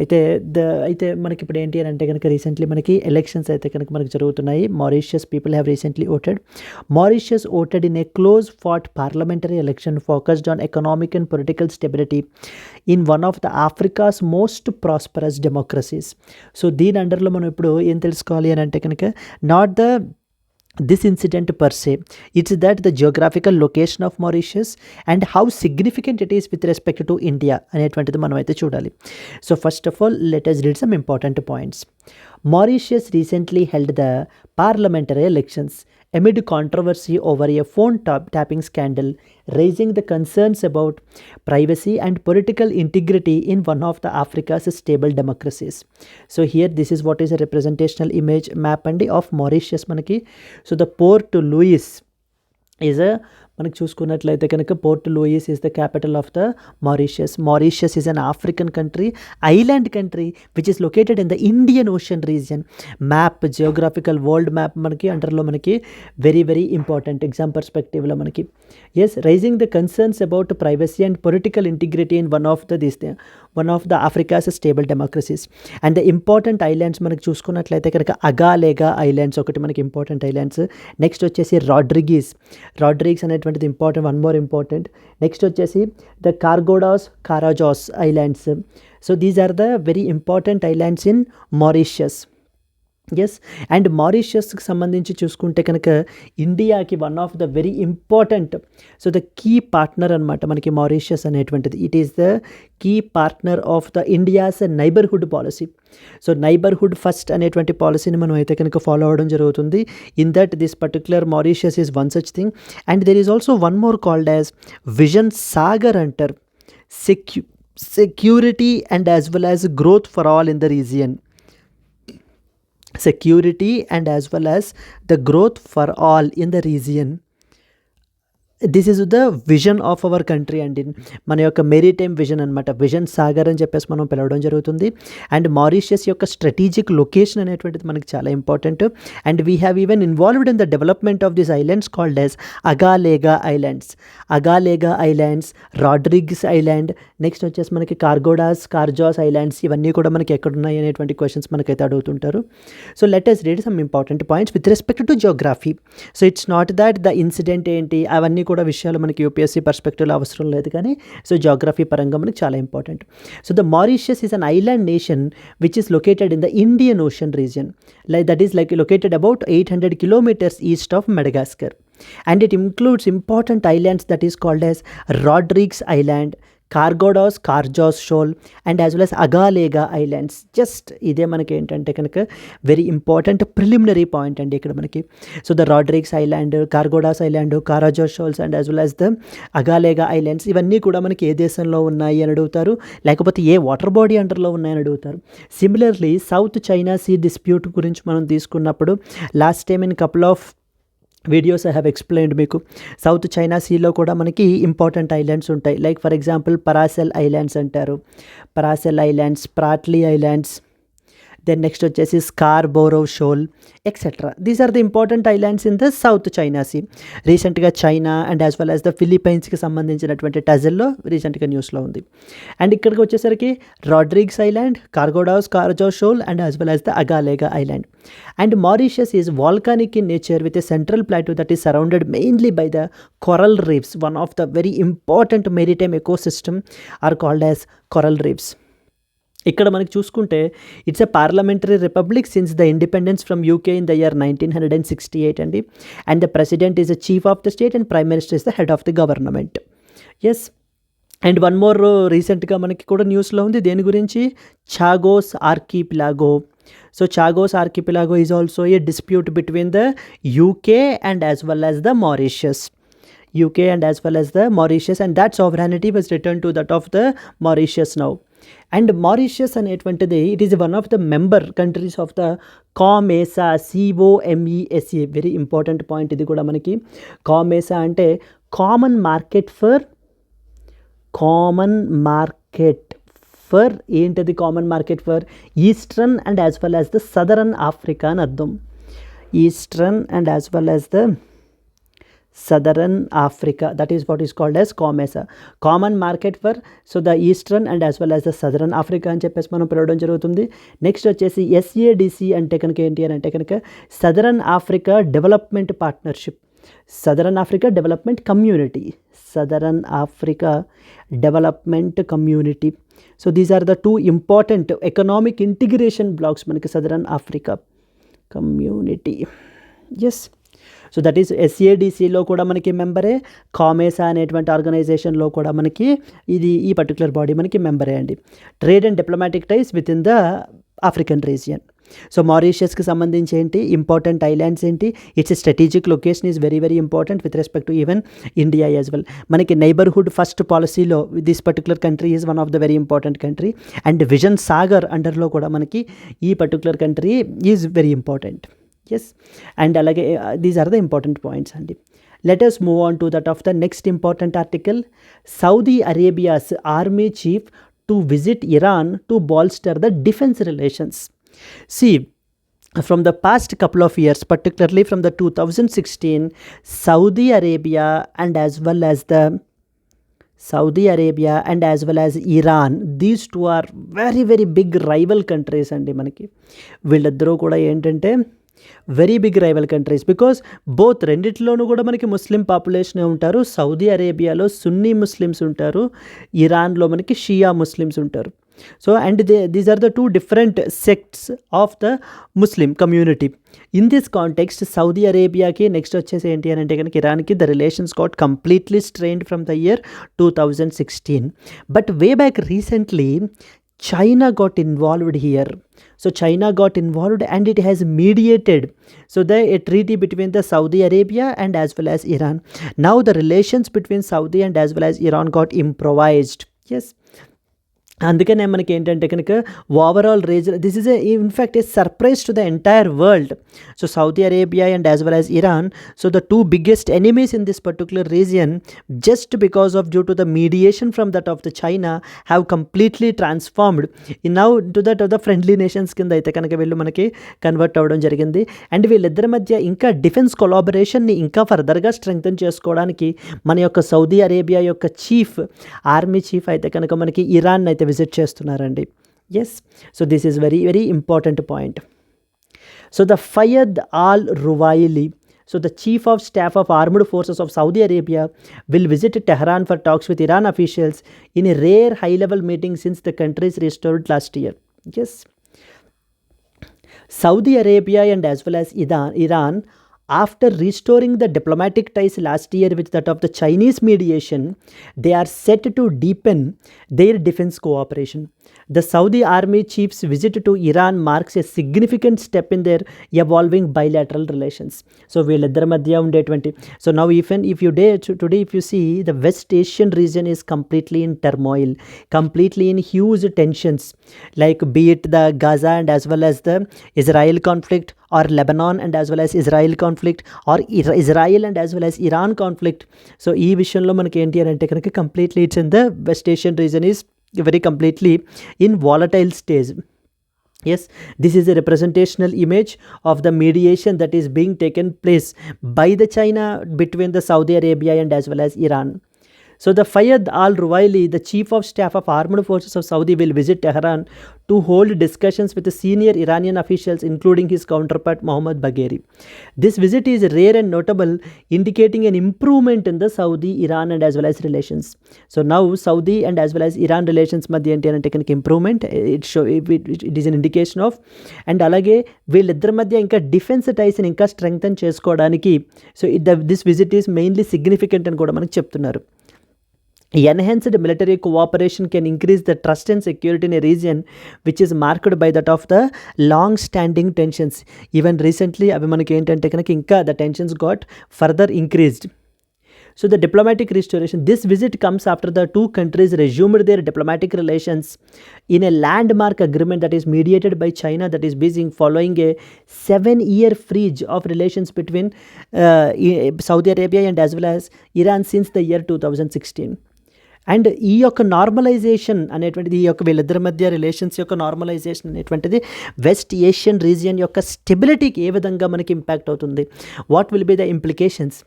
అయితే మనకి ఇప్పుడు ఏంటి అని అంటే కనుక రీసెంట్లీ మనకి ఎలక్షన్స్ అయితే కనుక మనకి జరుగుతున్నాయి. Mauritius people have recently voted. Mauritius voted in a close fought parliamentary election focused on economic and political stability in one of the Africa's most prosperous democracies. So దీని అండర్లో మనం ఇప్పుడు ఏం తెలుసుకోవాలి అని అంటే కనుక not the this incident per se, it's that the geographical location of Mauritius and how significant it is with respect to India అనేటువంటిది మనం అయితే చూడాలి. So first of all let us read some important points. Mauritius recently held the parliamentary elections amid controversy over a phone tapping scandal, raising the concerns about privacy and political integrity in one of the Africa's stable democracies. So here this is what is a representational image map and of Mauritius manaki. So the Port Louis is a మనకు చూసుకున్నట్లయితే కనుక Port Louis is the capital of the Mauritius. Mauritius is an African country, island country which is located in the Indian Ocean region. Map, geographical world map మనకి అండర్లో మనకి వెరీ వెరీ ఇంపార్టెంట్ ఎగ్జామ్ పర్స్పెక్టివ్లో మనకి. Yes, rising the concerns about privacy and political integrity in one of the Africa's stable democracies. And the important islands మనకి చూసుకున్నట్లయితే కనుక అగాలేగా ఐలాండ్స్ ఒకటి మనకి ఇంపార్టెంట్ ఐలాండ్స్. నెక్స్ట్ వచ్చేసి రాడ్రిగిస్ అనేటువంటి important, one more important. Next వచ్చేసి the Carajos islands. So these are the very important islands in Mauritius. Yes, and మారిషియస్కి సంబంధించి చూసుకుంటే కనుక ఇండియాకి one of the very important, so the key partner అనమాట మనకి మారిషియస్ అనేటువంటిది. It is the key partner of the India's neighbourhood policy. So neighbourhood first అనేటువంటి పాలసీని మనం అయితే కనుక ఫాలో అవ్వడం జరుగుతుంది. In that this particular Mauritius is one such thing. And there is also one more called as vision Sagar అంటారు. Security and as well as growth for all in the region. Security and as well as the growth for all in the region. This is the vision of our country అండి, మన యొక్క మెరీటైమ్ విజన్ అనమాట. విజన్ సాగర్ అని చెప్పేసి మనం పిలవడం జరుగుతుంది. అండ్ మారిషియస్ యొక్క స్ట్రాటజిక్ లొకేషన్ అనేటువంటిది మనకి చాలా important. And we have even involved in the development of this islands called as Agalega islands, Rodrigues island, next వచ్చేసి మనకి కార్జాస్ ఐలాండ్స్. ఇవన్నీ కూడా మనకి ఎక్కడున్నాయి అనేటువంటి క్వశ్చన్స్ మనకైతే అడుగుతుంటారు. So let us read some important points with respect to geography. So it's not that the incident ఏంటి అవన్నీ కూడా విషయాలు మనకి యూపీఎస్సీ పర్స్పెక్టివ్లో అవసరం లేదు, కానీ సో జాగ్రఫీ పరంగా మనకి చాలా important. So the Mauritius is an island nation which is located in the Indian Ocean region, that is located about 800 kilometers east of Madagascar, and it includes important islands that is called as Rodrigues Island, Carajos shoal and as well as Agalega islands. Just ఇదే మనకి ఏంటంటే కనుక వెరీ ఇంపార్టెంట్ ప్రిలిమినరీ పాయింట్ అండి ఇక్కడ మనకి. So the Rodrigues island, Cargados island, Carajos shoals and as well as the Agalega islands, ఇవన్నీ కూడా మనకి ఏ దేశంలో ఉన్నాయి అని అడుగుతారు, లేకపోతే ఏ వాటర్ బాడీ అండర్లో ఉన్నాయని అడుగుతారు. Similarly south China sea dispute గురించి మనం తీసుకున్నప్పుడు last time in couple of videos I have explained మీకు. సౌత్ చైనా సీలో కూడా మనకి ఇంపార్టెంట్ ఐలాండ్స్ ఉంటాయి. Like for example Paracel islands అంటారు, Paracel islands, Spratly islands, then next వచ్చేసి Scarborough shoal etcetera. These are the important islands in the south China sea. రీసెంట్గా China and as well as the ఫిలిప్పైన్స్కి సంబంధించినటువంటి టజల్లో రీసెంట్గా న్యూస్లో ఉంది. అండ్ ఇక్కడికి వచ్చేసరికి Rodrigues island, Carajos shoal and as well as the Agalega island. And Mauritius is volcanic in nature with a central plateau that is surrounded mainly by the coral reefs. One of the very important maritime ecosystem are called as coral reefs. ఇక్కడ మనకి చూసుకుంటే it's a parliamentary republic since the independence from UK in the year 1968 అండి. And the president is the chief of the state and prime minister is the head of the government. Yes, and one more రీసెంట్గా మనకి కూడా న్యూస్లో ఉంది, దేని గురించి, Chagos archipelago. So Chagos archipelago is also a dispute between the UK and as well as the Mauritius. UK and as well as the Mauritius, and that sovereignty was returned to that of the Mauritius now. And Mauritius అనేటువంటిది it is one of the member countries of the COMESA, COMESA. Very important point ఇది కూడా మనకి. COMESA అంటే కామన్ మార్కెట్ ఫర్ ఏంటది, common market for eastern and as well as the southern Africa అని అర్థం. Eastern and as well as the southern Africa, that is what is called as COMESA, common market for so the eastern and as well as the southern Africa అని చెప్పేసి మనం పిలవడం జరుగుతుంది. నెక్స్ట్ వచ్చేసి SADC అంటే కనుక ఏంటి అని అంటే కనుక southern Africa development partnership, southern Africa development community, southern Africa development community. So these are the two important economic integration blocs మనకి southern Africa community. Yes, so that is SADCలో కూడా మనకి మెంబరే, కామెసా అనేటువంటి ఆర్గనైజేషన్లో కూడా మనకి ఈ పర్టికులర్ బాడీ మనకి మెంబరే అండి. Trade and diplomatic ties with in the African region. So మారిషియస్కి సంబంధించి ఏంటి ఇంపార్టెంట్ ఐలాండ్స్ ఏంటి, it's strategic location is very very important with respect to even India as well. మనకి నైబర్హుడ్ ఫస్ట్ పాలసీలో this particular country is one of the very important country. And vision Sagar అండర్లో కూడా మనకి ఈ particular country is very important. Yes, and అలాగే these are the important points అండి. Let us move on to that of the next important article. Saudi Arabia's army chief to visit Iran to bolster the defense relations. See, from the past couple of years, particularly from the 2016, Saudi Arabia and as well as Iran, these two are very very big rival countries అండి మనకి. వీళ్ళిద్దరూ కూడా ఏంటంటే very big rival countries, because both రెండిట్లోనూ కూడా మనకి ముస్లిం పాపులేషనే ఉంటారు. సౌదీ అరేబియాలో సున్నీ ముస్లిమ్స్ ఉంటారు, ఇరాన్లో మనకి షియా ముస్లిమ్స్ ఉంటారు. So and these are the two different sects of the Muslim community. In this context Saudi అరేబియాకి నెక్స్ట్ వచ్చేసి ఏంటి అని అంటే కనుక ఇరాన్కి the relations got completely strained from the year 2016. But way back recently China got involved here. So China got involved and it has mediated a treaty between the Saudi Arabia and as well as Iran. Now the relations between Saudi and as well as Iran got improvised. Yes, అందుకనే మనకి ఏంటంటే కనుక overall reason this is in fact a surprise to the entire world. So Saudi Arabia and as well as Iran, so the two biggest enemies in this particular region, just because of due to the mediation from that of the China have completely transformed now to that of the friendly nations కింద అయితే కనుక వీళ్ళు మనకి కన్వర్ట్ అవ్వడం జరిగింది. అండ్ వీళ్ళిద్దరి మధ్య ఇంకా డిఫెన్స్ కొలాబరేషన్ని ఇంకా ఫర్దర్గా స్ట్రెంగ్తన్ చేసుకోవడానికి మన యొక్క సౌదీ అరేబియా యొక్క ఆర్మీ చీఫ్ అయితే కనుక మనకి ఇరాన్ అయితే విజిట్ చేస్తున్నారండి. Yes, so this is very very important point. So the Fayyad al Ruwaili, So the Chief of Staff of Armed Forces of Saudi Arabia will visit Tehran for talks with Iran officials in a rare high-level meeting since the countries restored last year. Yes. Saudi Arabia and as well as Iran, after restoring the diplomatic ties last year with that of the Chinese mediation, they are set to deepen their defense cooperation. The Saudi army chief's visit to Iran marks a significant step in their evolving bilateral relations. So వీళ్ళిద్దరి మధ్య ఉండేటువంటి, so now even if you today if you see, the West Asian region is completely in turmoil, completely in huge tensions, like be it the Gaza and as well as the Israel conflict, or Lebanon and as well as Israel conflict, or Israel and as well as Iran conflict. So ఈ విషయంలో మనకి ఏంటి అని అంటే కనుక completely it's in the west Asian reason is very completely in volatile stage. Yes, this is a representational image of the mediation that is being taken place by the China between the Saudi Arabia and as well as Iran. So the Fayed al-Ruwaili, the Chief of Staff of Armed Forces of Saudi, will visit Tehran to hold discussions with the senior Iranian officials, including his counterpart Mohammad Bagheri. This visit is rare and notable, indicating an improvement in the Saudi-Iran and as well as relations. So now Saudi and as well as Iran relations madhya enti ante kanaka improvement, it is an indication of, and alage veelliddari madhya inka defense ties ni inka strengthen chesukodaniki, so this visit is mainly significant అని కూడా మనకు చెప్తున్నారు. Enhanced military cooperation can increase the trust and security in a region which is marked by that of the long-standing tensions. Even recently, అవి మనకి ఏంటంటే కనుక ఇంకా the tensions got further increased. So the diplomatic restoration, this visit comes after the two countries resumed their diplomatic relations in a landmark agreement that is mediated by China, that is being following a 7-year freeze of relations between Saudi Arabia and as well as Iran since the year 2016. And ఈ యొక్క నార్మలైజేషన్ అనేటువంటిది, ఈ యొక్క వీళ్ళిద్దరి మధ్య రిలేషన్స్ యొక్క నార్మలైజేషన్ అనేటువంటిది వెస్ట్ ఏషియన్ రీజియన్ యొక్క స్టెబిలిటీకి ఏ విధంగా మనకి ఇంపాక్ట్ అవుతుంది, what will be the implications.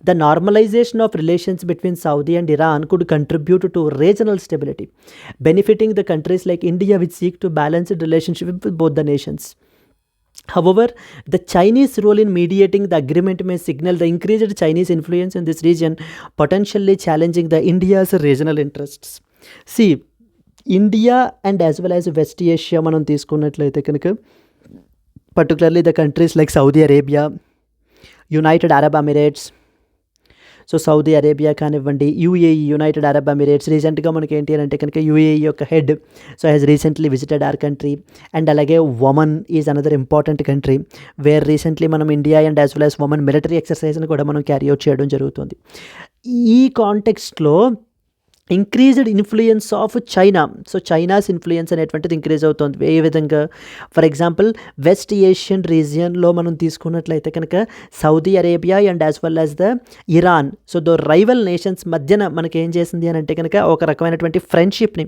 The normalization of relations between Saudi and Iran could contribute to regional stability, benefiting the countries like India which seek to balance the relationship with both the nations. However, the Chinese role in mediating the agreement may signal the increased Chinese influence in this region, potentially challenging the India's regional interests. See, India and as well as West Asia మనం తీసుకున్నట్లయితే కనుక, particularly the countries like Saudi Arabia, United Arab Emirates, so Saudi Arabia కానివ్వండి, యూఏఈ, యునైటెడ్ అరబ్ ఎమిరేట్స్, రీసెంట్గా మనకి ఏంటి అని అంటే కనుక యూఏఈ యొక్క head so has recently visited our country. And అలాగే Oman is another important country where recently మనం India and as well as Oman military ఎక్సర్సైజ్ని కూడా మనం క్యారీ అవుట్ చేయడం జరుగుతుంది. ఈ కాంటెక్స్ట్లో increased influence of China, so China's influence అనేటువంటిది ఇంక్రీజ్ అవుతుంది. ఏ విధంగా, ఫర్ ఎగ్జాంపుల్ వెస్ట్ ఏషియన్ రీజియన్లో మనం తీసుకున్నట్లయితే కనుక Saudi Arabia and as well as the Iran, so though rival nations మధ్యన మనకి ఏం చేసింది అని అంటే కనుక ఒక రకమైనటువంటి ఫ్రెండ్షిప్ని,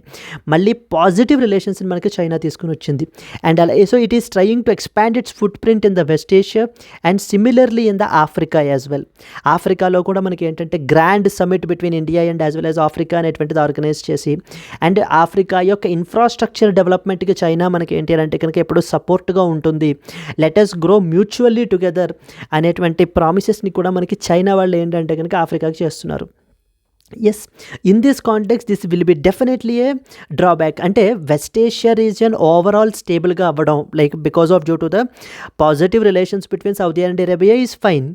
మళ్ళీ పాజిటివ్ రిలేషన్స్ని మనకి చైనా తీసుకుని వచ్చింది. అండ్ అలా so it is trying to expand it's foot print in the west Asia and similarly in the Africa as well. ఆఫ్రికాలో కూడా మనకి ఏంటంటే grand summit between India and as well as Africa అనేటువంటిది ఆర్గనైజ్ చేసి, అండ్ ఆఫ్రికా యొక్క ఇన్ఫ్రాస్ట్రక్చర్ డెవలప్మెంట్కి చైనా మనకి ఏంటి అంటే కనుక ఎప్పుడు సపోర్ట్గా ఉంటుంది, లెటస్ గ్రో మ్యూచువల్లీ టుగెదర్ అనేటువంటి ప్రామిసెస్ని కూడా మనకి చైనా వాళ్ళు ఏంటంటే కనుక ఆఫ్రికాకి చేస్తున్నారు. Yes, in this context this will be definitely a drawback. అంటే వెస్ట్ ఏషియా రీజియన్ ఓవరాల్ స్టేబుల్గా అవ్వడం, like because of due to the positive relations between Saudi and Arabia is fine,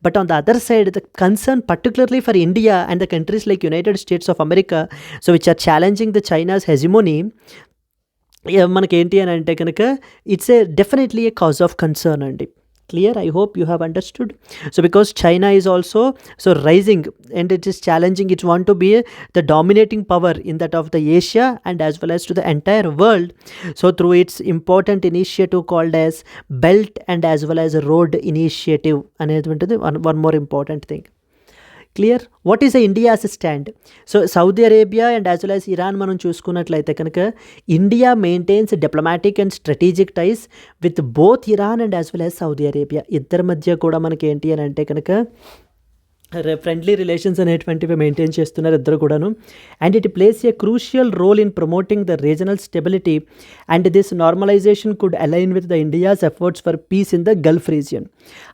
but on the other side the concern particularly for India and the countries like United States of America, so which are challenging the China's hegemony, మనకేంటి అని అంటే కనుక it's a definitely a cause of concern అండి. Clear? I hope you have understood. So because China is also so rising and it is challenging, it want to be the dominating power in that of the Asia and as well as to the entire world. So through its important initiative called as Belt and as well as Road Initiative, and one more important thing. Clear? What is the India's stand? So Saudi Arabia and as well as Iran మనం చూసుకున్నట్లయితే కనుక, India maintains diplomatic and strategic ties with both Iran and as well as Saudi Arabia. ఇద్దరి మధ్య కూడా మనకి ఏంటి అని అంటే కనుక ఫ్రెండ్లీ రిలేషన్స్ అనేటువంటివి మెయింటైన్ చేస్తున్నారు ఇద్దరు కూడాను. And it plays a crucial role in promoting the regional stability and this normalization could align with the India's efforts for peace in the Gulf region.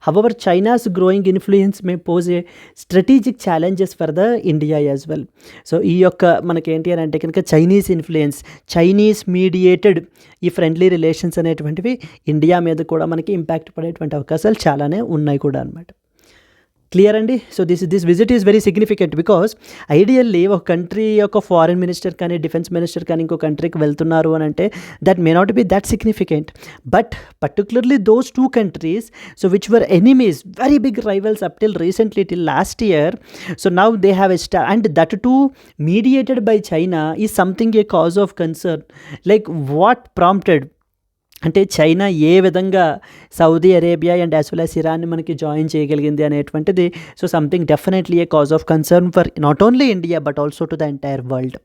However China's growing influence may pose a strategic challenges for the India as well. So ఈ యొక్క మనకేంటి అని అంటే కనుక చైనీస్ ఇన్ఫ్లుయెన్స్, చైనీస్ మీడియేటెడ్ ఈ ఫ్రెండ్లీ రిలేషన్స్ అనేటువంటివి ఇండియా మీద కూడా మనకి ఇంపాక్ట్ పడేటువంటి అవకాశాలు చాలానే ఉన్నాయి కూడా అనమాట. క్లియర్ అండి. So this visit is very significant because ideally ఒక కంట్రీ యొక్క ఫారిన్ మినిస్టర్ కానీ డిఫెన్స్ మినిస్టర్ కానీ ఇంకో కంట్రీకి వెళ్తున్నారు అని అంటే that may not be that significant, but particularly those two countries so which were enemies, very big rivals up till recently till last year. So now they have and that to mediated by China is something a cause of concern. Like what prompted అంటే చైనా ఏ విధంగా Saudi Arabia and as well as ఇరాన్ని మనకి జాయిన్ చేయగలిగింది అనేటువంటిది so something definitely a cause of concern for not only India but also to the entire world.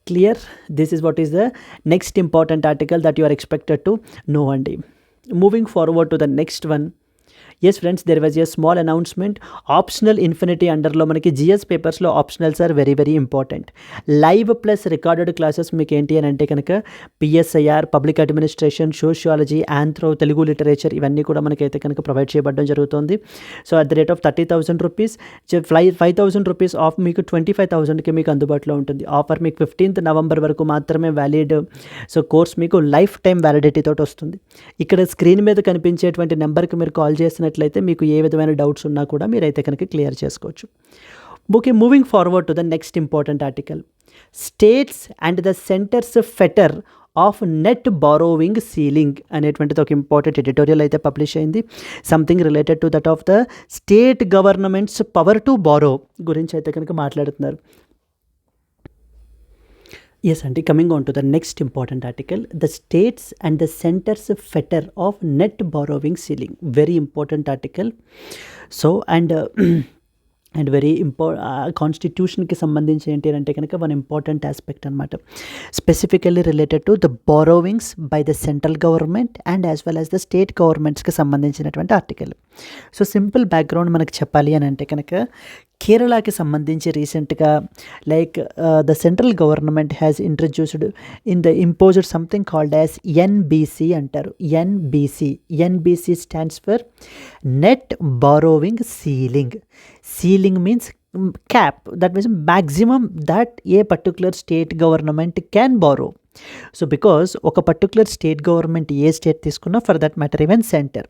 Clear. This is what is the next important article that you are expected to know అండి. Moving forward to the next one. Yes friends, there was a small announcement. Optional infinity అండర్లో మనకి జిఎస్ పేపర్స్లో optionals are very very important. Live plus recorded classes మీకు ఏంటి అని అంటే కనుక PSIR, public administration, sociology, anthro, Telugu literature ఇవన్నీ కూడా మనకైతే కనుక ప్రొవైడ్ చేయబడడం జరుగుతుంది. So at the rate of 30,000 rupees, 5,000 rupees of మీకు 25,000కి మీకు అందుబాటులో ఉంటుంది. ఆఫర్ మీకు 15th నవంబర్ వరకు మాత్రమే వ్యాలిడ్. సో కోర్స్ మీకు లైఫ్ టైం వ్యాలిడిటీ తోటి వస్తుంది. ఇక్కడ స్క్రీన్ మీద కనిపించేటువంటి నెంబర్కి మీరు కాల్ చేసినట్లయితే మీకు ఏ విధమైన డౌట్స్ ఉన్నా కూడా మీరైతే కనుక క్లియర్ చేసుకోవచ్చు. Okay, moving forward to the next important article. States and the centre's fetter of net borrowing ceiling అనేటువంటిది ఒక ఇంపార్టెంట్ ఎడిటోరియల్ అయితే పబ్లిష్ అయింది. Something related to that of the state government's power to borrow గురించి అయితే కనుక మాట్లాడుతున్నారు. Yes, Aunty, coming on to the next important article, the states and the centers fetter of net borrowing ceiling. Very important article. So, and very కాన్స్టిట్యూషన్కి సంబంధించి ఏంటి అంటే కనుక వన్ ఇంపార్టెంట్ ఆస్పెక్ట్ అనమాట. Specifically related to the borrowings by the central government and as well as the state గవర్నమెంట్స్కి సంబంధించినటువంటి ఆర్టికల్. సో సింపుల్ బ్యాక్గ్రౌండ్ మనకు చెప్పాలి అని అంటే కనుక కేరళకి సంబంధించి రీసెంట్గా like the central government has introduced in the imposed something called as NBC అంటారు. NBC stands for net borrowing ceiling. Ceiling means cap, that means maximum that a particular state government can borrow. So because ఒక పర్టికులర్ స్టేట్ గవర్నమెంట్ ఏ స్టేట్ తీసుకున్నా for that matter even centre,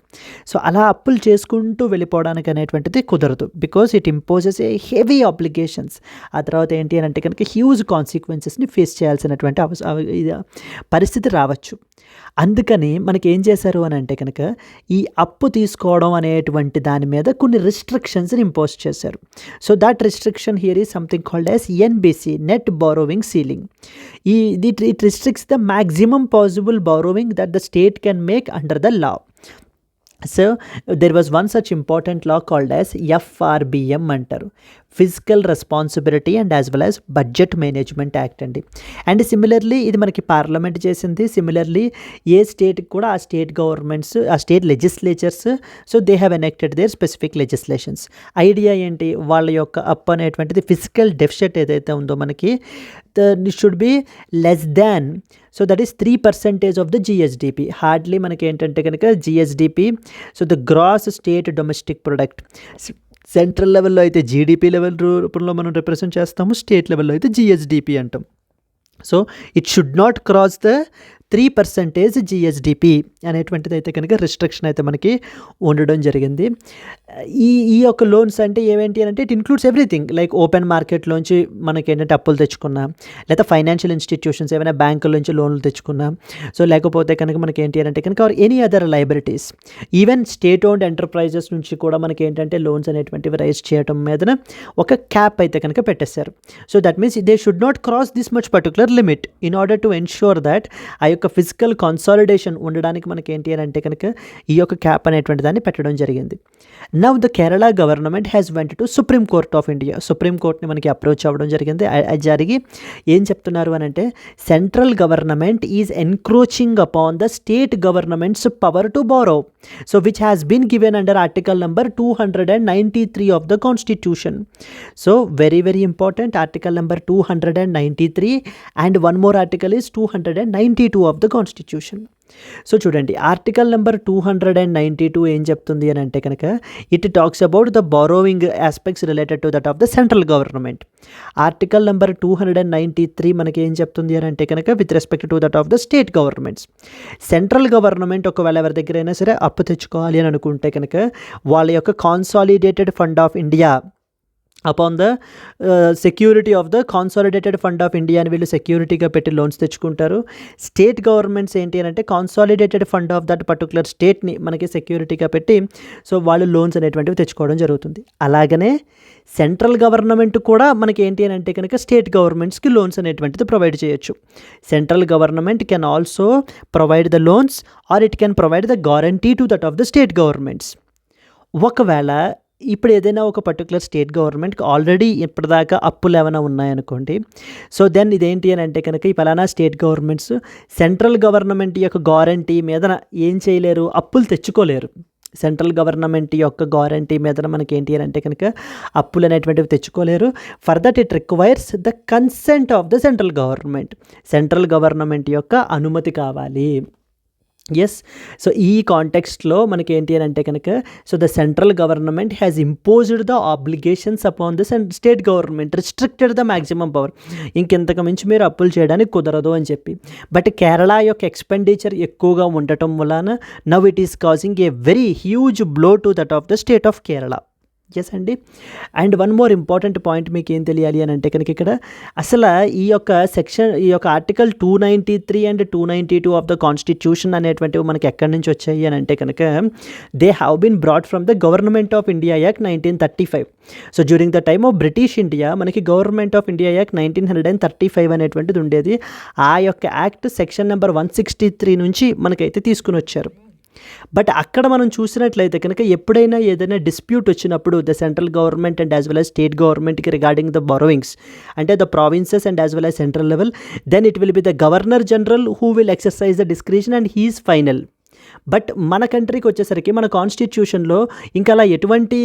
so అలా అప్పులు చేసుకుంటూ వెళ్ళిపోవడానికి అనేటువంటిది కుదరదు. Because it imposes A heavy obligations. ఆ తర్వాత ఏంటి అని అంటే కనుక హ్యూజ్ కాన్సిక్వెన్సెస్ని ఫేస్ చేయాల్సినటువంటి పరిస్థితి రావచ్చు. అందుకని మనకి ఏం చేశారు అని అంటే కనుక ఈ అప్పు తీసుకోవడం అనేటువంటి దాని మీద కొన్ని రిస్ట్రిక్షన్స్ని ఇంపోజ్ చేశారు. So that restriction here is something called as NBC, net borrowing ceiling. It restricts the maximum possible borrowing that the state can make under the law. So there was one such important law called as FRBM అంటారు, physical responsibility and as well as budget management act అండి. అండ్ సిమిలర్లీ ఇది మనకి పార్లమెంట్ చేసింది. సిమిలర్లీ ఏ స్టేట్కి కూడా ఆ స్టేట్ గవర్నమెంట్స్, ఆ state legislatures, so they have enacted their specific legislations. Idea ఏంటి, వాళ్ళ యొక్క అప్ అనేటువంటిది ఫిజికల్ డెఫిసిట్ ఏదైతే ఉందో మనకి it should be less than, so that is 3% of the GSDP. Hardly మనకి ఏంటంటే కనుక GSDP, so the gross state domestic product. Central లెవెల్లో అయితే జీడిపి లెవెల్ రూపంలో మనం రిప్రజెంట్ చేస్తాము, స్టేట్ లెవెల్లో అయితే జిఎస్డిపి అంటాం. So it should not cross the 3% GSDP అనేటువంటిది అయితే కనుక రిస్ట్రిక్షన్ అయితే మనకి ఉండడం జరిగింది. ఈ యొక్క లోన్స్ అంటే ఏమేంటి అంటే it includes everything, like open మార్కెట్లోంచి మనకి ఏంటంటే అప్పులు తెచ్చుకున్నా, లేదా ఫైనాన్షియల్ ఇన్స్టిట్యూషన్స్ ఏమైనా బ్యాంకుల నుంచి లోన్లు తెచ్చుకున్నా, సో లేకపోతే కనుక మనకి ఏంటి అంటే కనుక or any other liabilities, even state owned enterprises నుంచి కూడా మనకి ఏంటంటే లోన్స్ అనేటువంటివి రైజ్ చేయడం మీద ఒక క్యాప్ అయితే కనుక పెట్టేశారు. So that means they should not cross this much particular limit in order to ensure that ఆ యొక్క యొక్క ఫిజికల్ కన్సాలిడేషన్ ఉండడానికి మనకి ఏంటి అని అంటే కనుక ఈ యొక్క క్యాప్ అనేటువంటి దాన్ని పెట్టడం జరిగింది. Now the Kerala government has went to supreme court of India. Supreme కోర్ట్ని మనకి అప్రోచ్ అవ్వడం జరిగింది. జరిగి ఏం చెప్తున్నారు అని అంటే central government is encroaching upon the state government's power to borrow, so which has been given under article number 293 of the constitution. So very very important, article number 293 and one more article is 292 of the constitution. So చూడండి, ఆర్టికల్ నెంబర్ 292 ఏం చెప్తుంది అని అంటే కనుక it talks about the borrowing aspects related to that of the central government. Article number 293 మనకి ఏం చెప్తుంది అని అంటే కనుక with respect to that of the state governments. Central government ఒకవేళ ఎవరి దగ్గరైనా సరే అప్పు తెచ్చుకోవాలి అని అనుకుంటే కనుక వాళ్ళ యొక్క consolidated fund of India upon the security of the consolidated fund of India అని వీళ్ళు సెక్యూరిటీగా పెట్టి లోన్స్ తెచ్చుకుంటారు. స్టేట్ గవర్నమెంట్స్ ఏంటి అని అంటే కాన్సాలిడేటెడ్ ఫండ్ ఆఫ్ దట్ పర్టికులర్ స్టేట్ని మనకి సెక్యూరిటీగా పెట్టి సో వాళ్ళు లోన్స్ అనేటువంటివి తెచ్చుకోవడం జరుగుతుంది. అలాగనే సెంట్రల్ గవర్నమెంట్ కూడా మనకి ఏంటి అని అంటే కనుక స్టేట్ గవర్నమెంట్స్కి లోన్స్ అనేటువంటిది ప్రొవైడ్ చేయొచ్చు. Central government can also provide the loans or it can provide the guarantee to that of the state governments. ఒకవేళ ఇప్పుడు ఏదైనా ఒక పర్టికులర్ స్టేట్ గవర్నమెంట్కి ఆల్రెడీ ఇప్పటిదాకా అప్పులు ఏమైనా ఉన్నాయనుకోండి, సో దెన్ ఇదేంటి అని అంటే కనుక ఈ పలానా స్టేట్ గవర్నమెంట్స్ సెంట్రల్ గవర్నమెంట్ యొక్క గ్యారంటీ మీద ఏం చేయలేరు, అప్పులు తెచ్చుకోలేరు. సెంట్రల్ గవర్నమెంట్ యొక్క గ్యారంటీ మీద మనకి ఏంటి అని అంటే కనుక అప్పులు అనేటువంటివి తెచ్చుకోలేరు. For that it requires the consent of the central government. Central government యొక్క అనుమతి కావాలి. ఎస్, సో ఈ కాంటెక్స్ట్లో మనకి ఏంటి అని అంటే కనుక so the central government has imposed the obligations upon the state government, restricted the maximum power. ఇంకెంతకు మించి మీరు అప్పులు చేయడానికి కుదరదు అని చెప్పి. బట్ కేరళ యొక్క ఎక్స్పెండిచర్ ఎక్కువగా ఉండటం వలన now it is causing a very huge blow to that of the state of Kerala. Yes అండి. And one more important point మీకు ఏం తెలియాలి అని అంటే కనుక ఇక్కడ అసలు ఈ యొక్క article 293 and 292 of the constitution అనేటువంటివి మనకి ఎక్కడి నుంచి వచ్చాయి అని అంటే కనుక they have been brought from the Government of India Act 1935. So during the time of British India మనకి గవర్నమెంట్ ఆఫ్ ఇండియా యాక్ట్ 1935 అనేటువంటిది ఉండేది. ఆ యొక్క యాక్ట్ సెక్షన్ నెంబర్ 163 నుంచి మనకైతే తీసుకుని వచ్చారు. బట్ అక్కడ మనం చూసినట్లయితే కనుక ఎప్పుడైనా ఏదైనా డిస్ప్యూట్ వచ్చినప్పుడు the central government and as well as state గవర్నమెంట్కి రిగార్డింగ్ ద బారోవింగ్స్ అంటే the provinces and as well as central level, then it will be the governor general who will exercise the discretion and he is final. But మన కంట్రీకి వచ్చేసరికి మన కాన్స్టిట్యూషన్లో ఇంకా అలా ఎటువంటి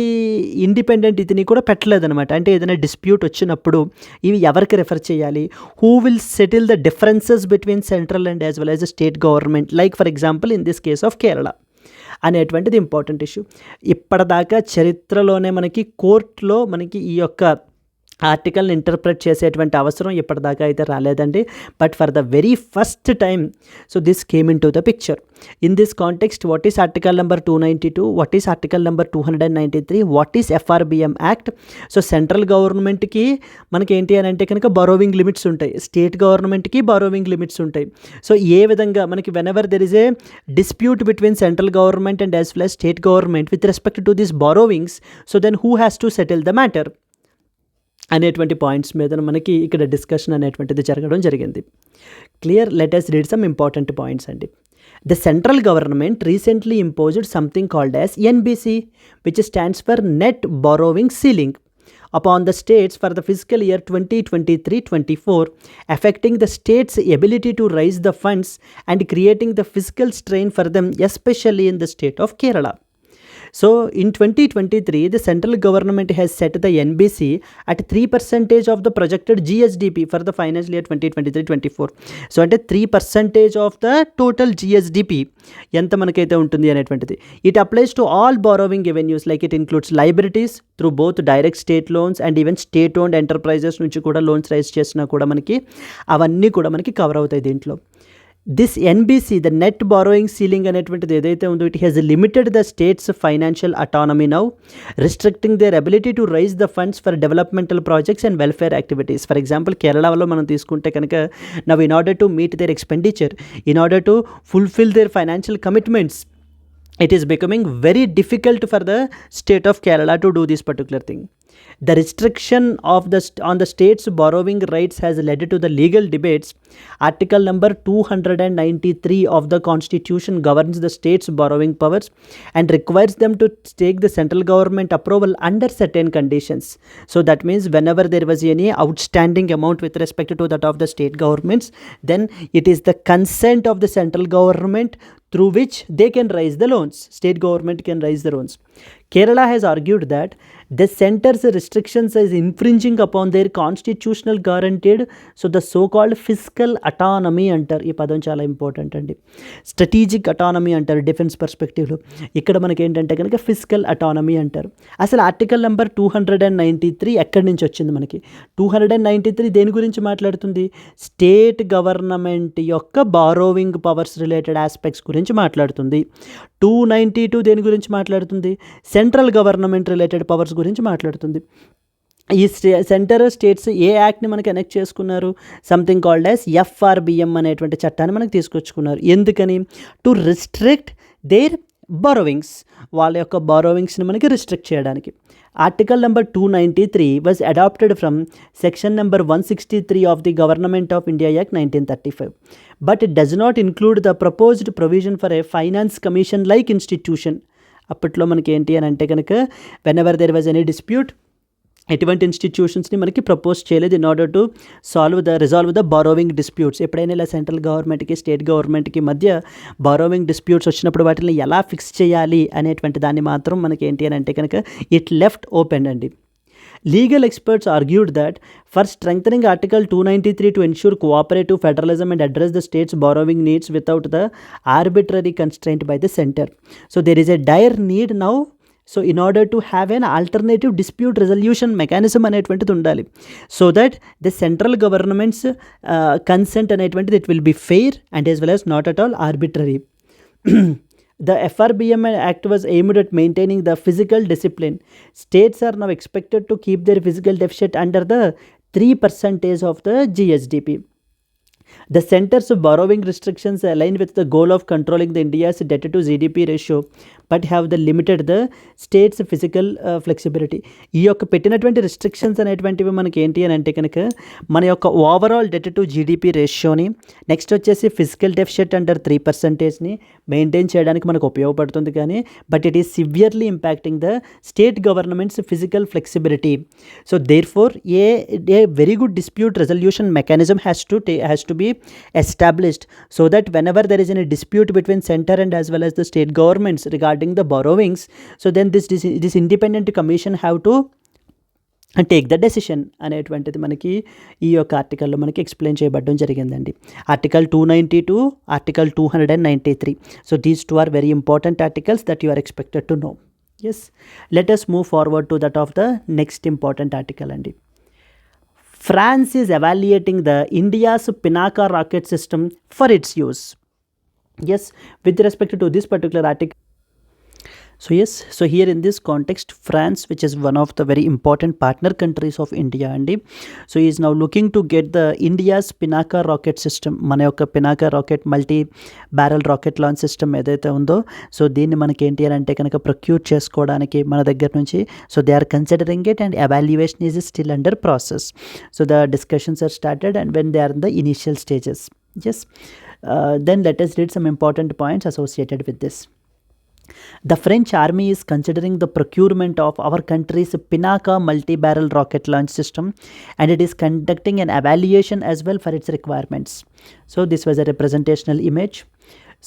ఇండిపెండెంట్ ఇదిని కూడా పెట్టలేదన్నమాట. అంటే ఏదైనా డిస్ప్యూట్ వచ్చినప్పుడు ఇవి ఎవరికి రెఫర్ చేయాలి, who will settle the differences between central and as well as state government, like for example in this case of Kerala అనేటువంటిది ఇంపార్టెంట్ ఇష్యూ. ఇప్పటిదాకా చరిత్రలోనే మనకి కోర్టులో మనకి ఈ యొక్క ఆర్టికల్ని ఇంటర్ప్రెట్ చేసేటువంటి అవసరం ఇప్పటిదాకా అయితే రాలేదండి. But for the very first time so this came in to the picture. In this context what is article number 292, what is article number 293, what is FRBM act. So central గవర్నమెంట్కి మనకి ఏంటి అని అంటే కనుక బారోవింగ్ లిమిట్స్ ఉంటాయి, స్టేట్ గవర్నమెంట్కి బారోవింగ్ లిమిట్స్ ఉంటాయి. సో ఏ విధంగా మనకి whenever there is a dispute between central government and as well as state government with respect to this borrowings, so then who has to settle the matter అనేటువంటి పాయింట్స్ మీద మనకి ఇక్కడ డిస్కషన్ అనేటువంటిది జరగడం జరిగింది. Clear? Let us read some important points అండి. The central government recently imposed something called as NBC, which stands for Net Borrowing Ceiling, upon the states for the fiscal year 2023-24, affecting the states' ability to raise the funds and creating the fiscal strain for them, especially in the state of Kerala. So in 2023, the central government has set the NBC at 3% of the projected GSDP for the financial year 2023-24. So అంటే 3% of the total GSDP ఎంత మనకైతే ఉంటుంది అనేటువంటిది. It applies to all borrowing avenues, like it includes liabilities through both direct state loans and even state owned enterprises నుంచి కూడా లోన్స్ రైజ్ చేసినా కూడా మనకి అవన్నీ కూడా మనకి కవర్ అవుతాయి దీంట్లో. This NBC, the net borrowing ceiling అనేటువంటిది ఏదైతే ఉందో it has limited the states financial autonomy now, restricting their ability to raise the funds for developmental projects and welfare activities. For example కేరళలో మనం తీసుకుంటే కనుక now in order to meet their expenditure, in order to fulfil their financial commitments, it is becoming very difficult for the state of Kerala to do this particular thing. The restriction of on the state's borrowing rights has led to the legal debates. Article number 293 of the Constitution governs the state's borrowing powers and requires them to take the central government approval under certain conditions. So that means whenever there was any outstanding amount with respect to that of the state governments, then it is the consent of the central government through which they can raise the loans. State government can raise the loans. Kerala has argued that the center's restrictions is infringing upon their constitutional guaranteed, so the so-called fiscal autonomy అంటారు. ఈ పదం చాలా ఇంపార్టెంట్ అండి. స్ట్రాటజిక్ అటానమీ అంటారు డిఫెన్స్ పర్స్పెక్టివ్లో. ఇక్కడ మనకి ఏంటంటే కనుక ఫిజికల్ అటానమీ అంటారు. అసలు ఆర్టికల్ నెంబర్ 293 ఎక్కడి నుంచి వచ్చింది మనకి? 293 దేని గురించి మాట్లాడుతుంది? స్టేట్ గవర్నమెంట్ యొక్క బారోవింగ్ పవర్స్ రిలేటెడ్ ఆస్పెక్ట్స్ గురించి మాట్లాడుతుంది. 292 దేని గురించి మాట్లాడుతుంది? సెంట్రల్ గవర్నమెంట్ రిలేటెడ్ పవర్స్ గురించి మాట్లాడుతుంది. ఈ సెంటర్ స్టేట్స్ ఏ యాక్ట్ని మనకి ఎనెక్ట్ చేసుకున్నారు? సంథింగ్ కాల్డ్ యాజ్ FRBM అనేటువంటి చట్టాన్ని మనకి తీసుకొచ్చుకున్నారు. ఎందుకని? టు రిస్ట్రిక్ట్ దేర్ బారోవింగ్స్, వాళ్ళ యొక్క బారోవింగ్స్ని మనకి రిస్ట్రిక్ట్ చేయడానికి. Article number 293 was adopted from section number 163 of the Government of India Act 1935, but it does not include the proposed provision for a finance commission like institution. అప్పట్లో మనకి ఏంటి అని అంటే కనుక whenever there was any dispute, ఎటువంటి ఇన్స్టిట్యూషన్స్ని మనకి ప్రపోజ్ చేయలేదు in order to resolve the borrowing disputes. ఎప్పుడైనా ఇలా సెంట్రల్ గవర్నమెంట్కి స్టేట్ గవర్నమెంట్కి మధ్య బారోవింగ్ డిస్ప్యూట్స్ వచ్చినప్పుడు వాటిని ఎలా ఫిక్స్ చేయాలి అనేటువంటి దాన్ని మాత్రం మనకి ఏంటి అని అంటే కనుక ఇట్ లెఫ్ట్ ఓపెన్ అండి. Legal experts argued that for strengthening Article 293 to ensure cooperative federalism and address the state's borrowing needs without the arbitrary constraint by the center. So there is a dire need now. So in order to have an alternative dispute resolution mechanism అనేటువంటిది ఉండాలి. So that the central government's consent అనేటువంటిది it will be fair and as well as not at all arbitrary. The FRBM Act was aimed at maintaining the physical discipline. States are now expected to keep their physical deficit under the 3% of the GSDP. The center's borrowing restrictions align with the goal of controlling the India's debt to GDP ratio, but have the limited the state's physical flexibility. ఈ యొక్క పెట్టినటువంటి రిస్ట్రిక్షన్స్ అనేటువంటివి మనకి ఏంటి అని అంటే కనుక మన యొక్క ఓవరాల్ డెట్ టు జీడిపి రేషియోని, నెక్స్ట్ వచ్చేసి ఫిజికల్ డెఫిషిట్ అండర్ 3%ని మెయింటైన్ చేయడానికి మనకు ఉపయోగపడుతుంది. కానీ but it is severely impacting the state governments fiscal flexibility. So therefore a very good dispute resolution mechanism has to be established, so that whenever there is any dispute between center and as well as the state governments regarding the borrowings, so then this independent commission have to take the decision అనేటువంటిది మనకి ఈ యొక్క ఆర్టికల్లో మనకి ఎక్స్ప్లెయిన్ చేయబడడం జరిగిందండి. Article 292, article 293. So these two are very important articles that you are expected to know. Yes, let us move forward to that of the next important article అండి. France is evaluating the India's Pinaka rocket system for its use. Yes, with respect to this particular article. So yes, so here in this context, France, which is one of the very important partner countries of India, and so he is now looking to get the India's Pinaka rocket system, మన యొక్క Pinaka rocket multi barrel rocket launch system ఏదైతే ఉందో, సో దీన్ని మనకి ఏంటి అని అంటే కనుక ప్రొక్యూర్ చేసుకోవడానికి మన దగ్గర నుంచి, so they are considering it and evaluation is still under process. So the discussions are started and when they are in the initial stages. Yes, then let us read some important points associated with this. The French army is considering the procurement of our country's Pinaka multi-barrel rocket launch system, and it is conducting an evaluation as well for its requirements. So this was a representational image.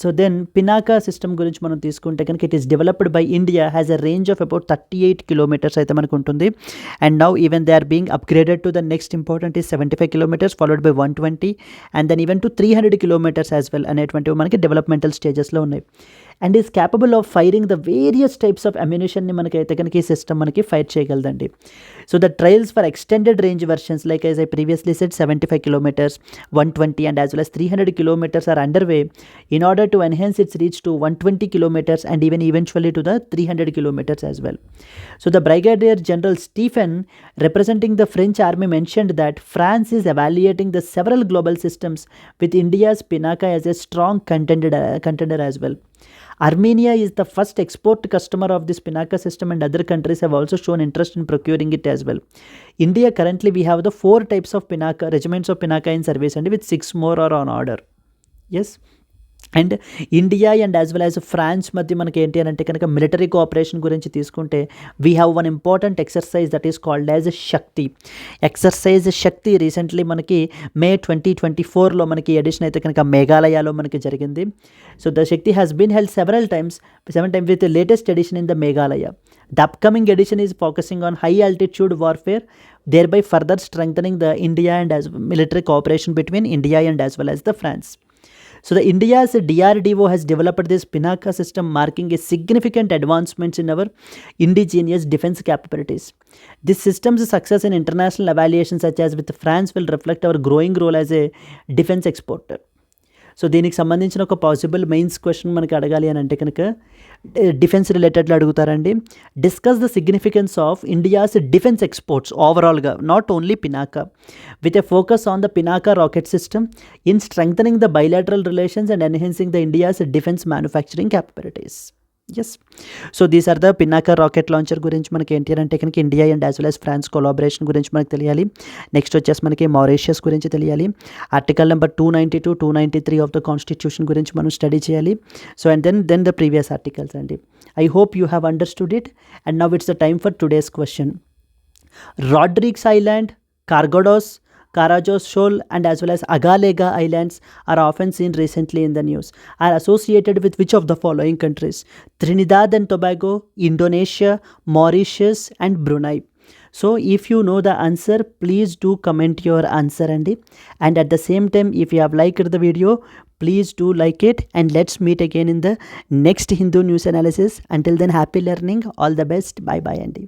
So then Pinaka system గురించి మనం తీసుకుంటే కనుక it is developed by India, has a range of about 38 kilometers అయితే మనకు ఉంటుంది. And now even they are being upgraded to the next important is 75 kilometers followed by 120 and then even to 300 kilometers as well అనేటువంటివి మనకి డెవలప్మెంటల్ స్టేజెస్లో ఉన్నాయి. And is capable of firing the various types of అమ్యునిషన్ని మనకైతే కనుక ఈ సిస్టమ్ మనకి ఫైర్ చేయగలదండి. So the trials for extended range versions like as I previously said 75 kilometers, 120 and as well as 300 kilometers are underway in order to enhance its reach to 120 kilometers and even eventually to the 300 kilometers as well. So the Brigadier General Stephen, representing the French army, mentioned that France is evaluating the several global systems with India's Pinaka as a strong contender as well. Armenia is the first export customer of this Pinaka system, and other countries have also shown interest in procuring it as well. India currently we have the 4 types of Pinaka, regiments of Pinaka in service, and with 6 more are on order. Yes. And India and as well as France మధ్య మనకి ఏంటి అని అంటే కనుక మిలిటరీ కోఆపరేషన్ గురించి తీసుకుంటే we have one important exercise that is called as Shakti. Exercise Shakti recently మనకి మే 2024లో మనకి ఎడిషన్ అయితే కనుక మేఘాలయలో మనకి జరిగింది. So the Shakti has been held seven times with latest edition in the Meghalaya. The upcoming edition is focusing on high altitude warfare, thereby further strengthening the India and as military cooperation between India and as well as the France. So the India's DRDO has developed this Pinaka system, marking a significant advancements in our indigenous defense capabilities. This system's success in international evaluations such as with France will reflect our growing role as a defense exporter. So దీనికి సంబంధించిన ఒక పాసిబుల్ మెయిన్స్ క్వశ్చన్ మనకి అడగాలి అని అంటే కనుక డిఫెన్స్ రిలేటెడ్లో అడుగుతారండి. Discuss the significance of India's defence exports ఓవరాల్గా, not only Pinaka, with a focus on the Pinaka rocket system in strengthening the bilateral relations and enhancing the India's defence manufacturing capabilities. Yes. So these are the Pinaka rocket launcher గురించి మనకి ఏంటి అంటే కనుక India and as well as France collaboration గురించి మనకు తెలియాలి. నెక్స్ట్ వచ్చేసి మనకి మారిషియస్ గురించి తెలియాలి. Article number 292, 293 of the constitution గురించి మనం స్టడీ చేయాలి. So and then the previous articles అండి. I hope you have understood it. And now it's the time for today's question. Rodrigues island, Cargados, Karajos Shoal and as well as Agalega Islands are often seen recently in the news. Are associated with which of the following countries? Trinidad and Tobago, Indonesia, Mauritius and Brunei. So if you know the answer, please do comment your answer and at the same time if you have liked the video, please do like it, and let's meet again in the next Hindu news analysis. Until then, happy learning, all the best, bye bye Andy.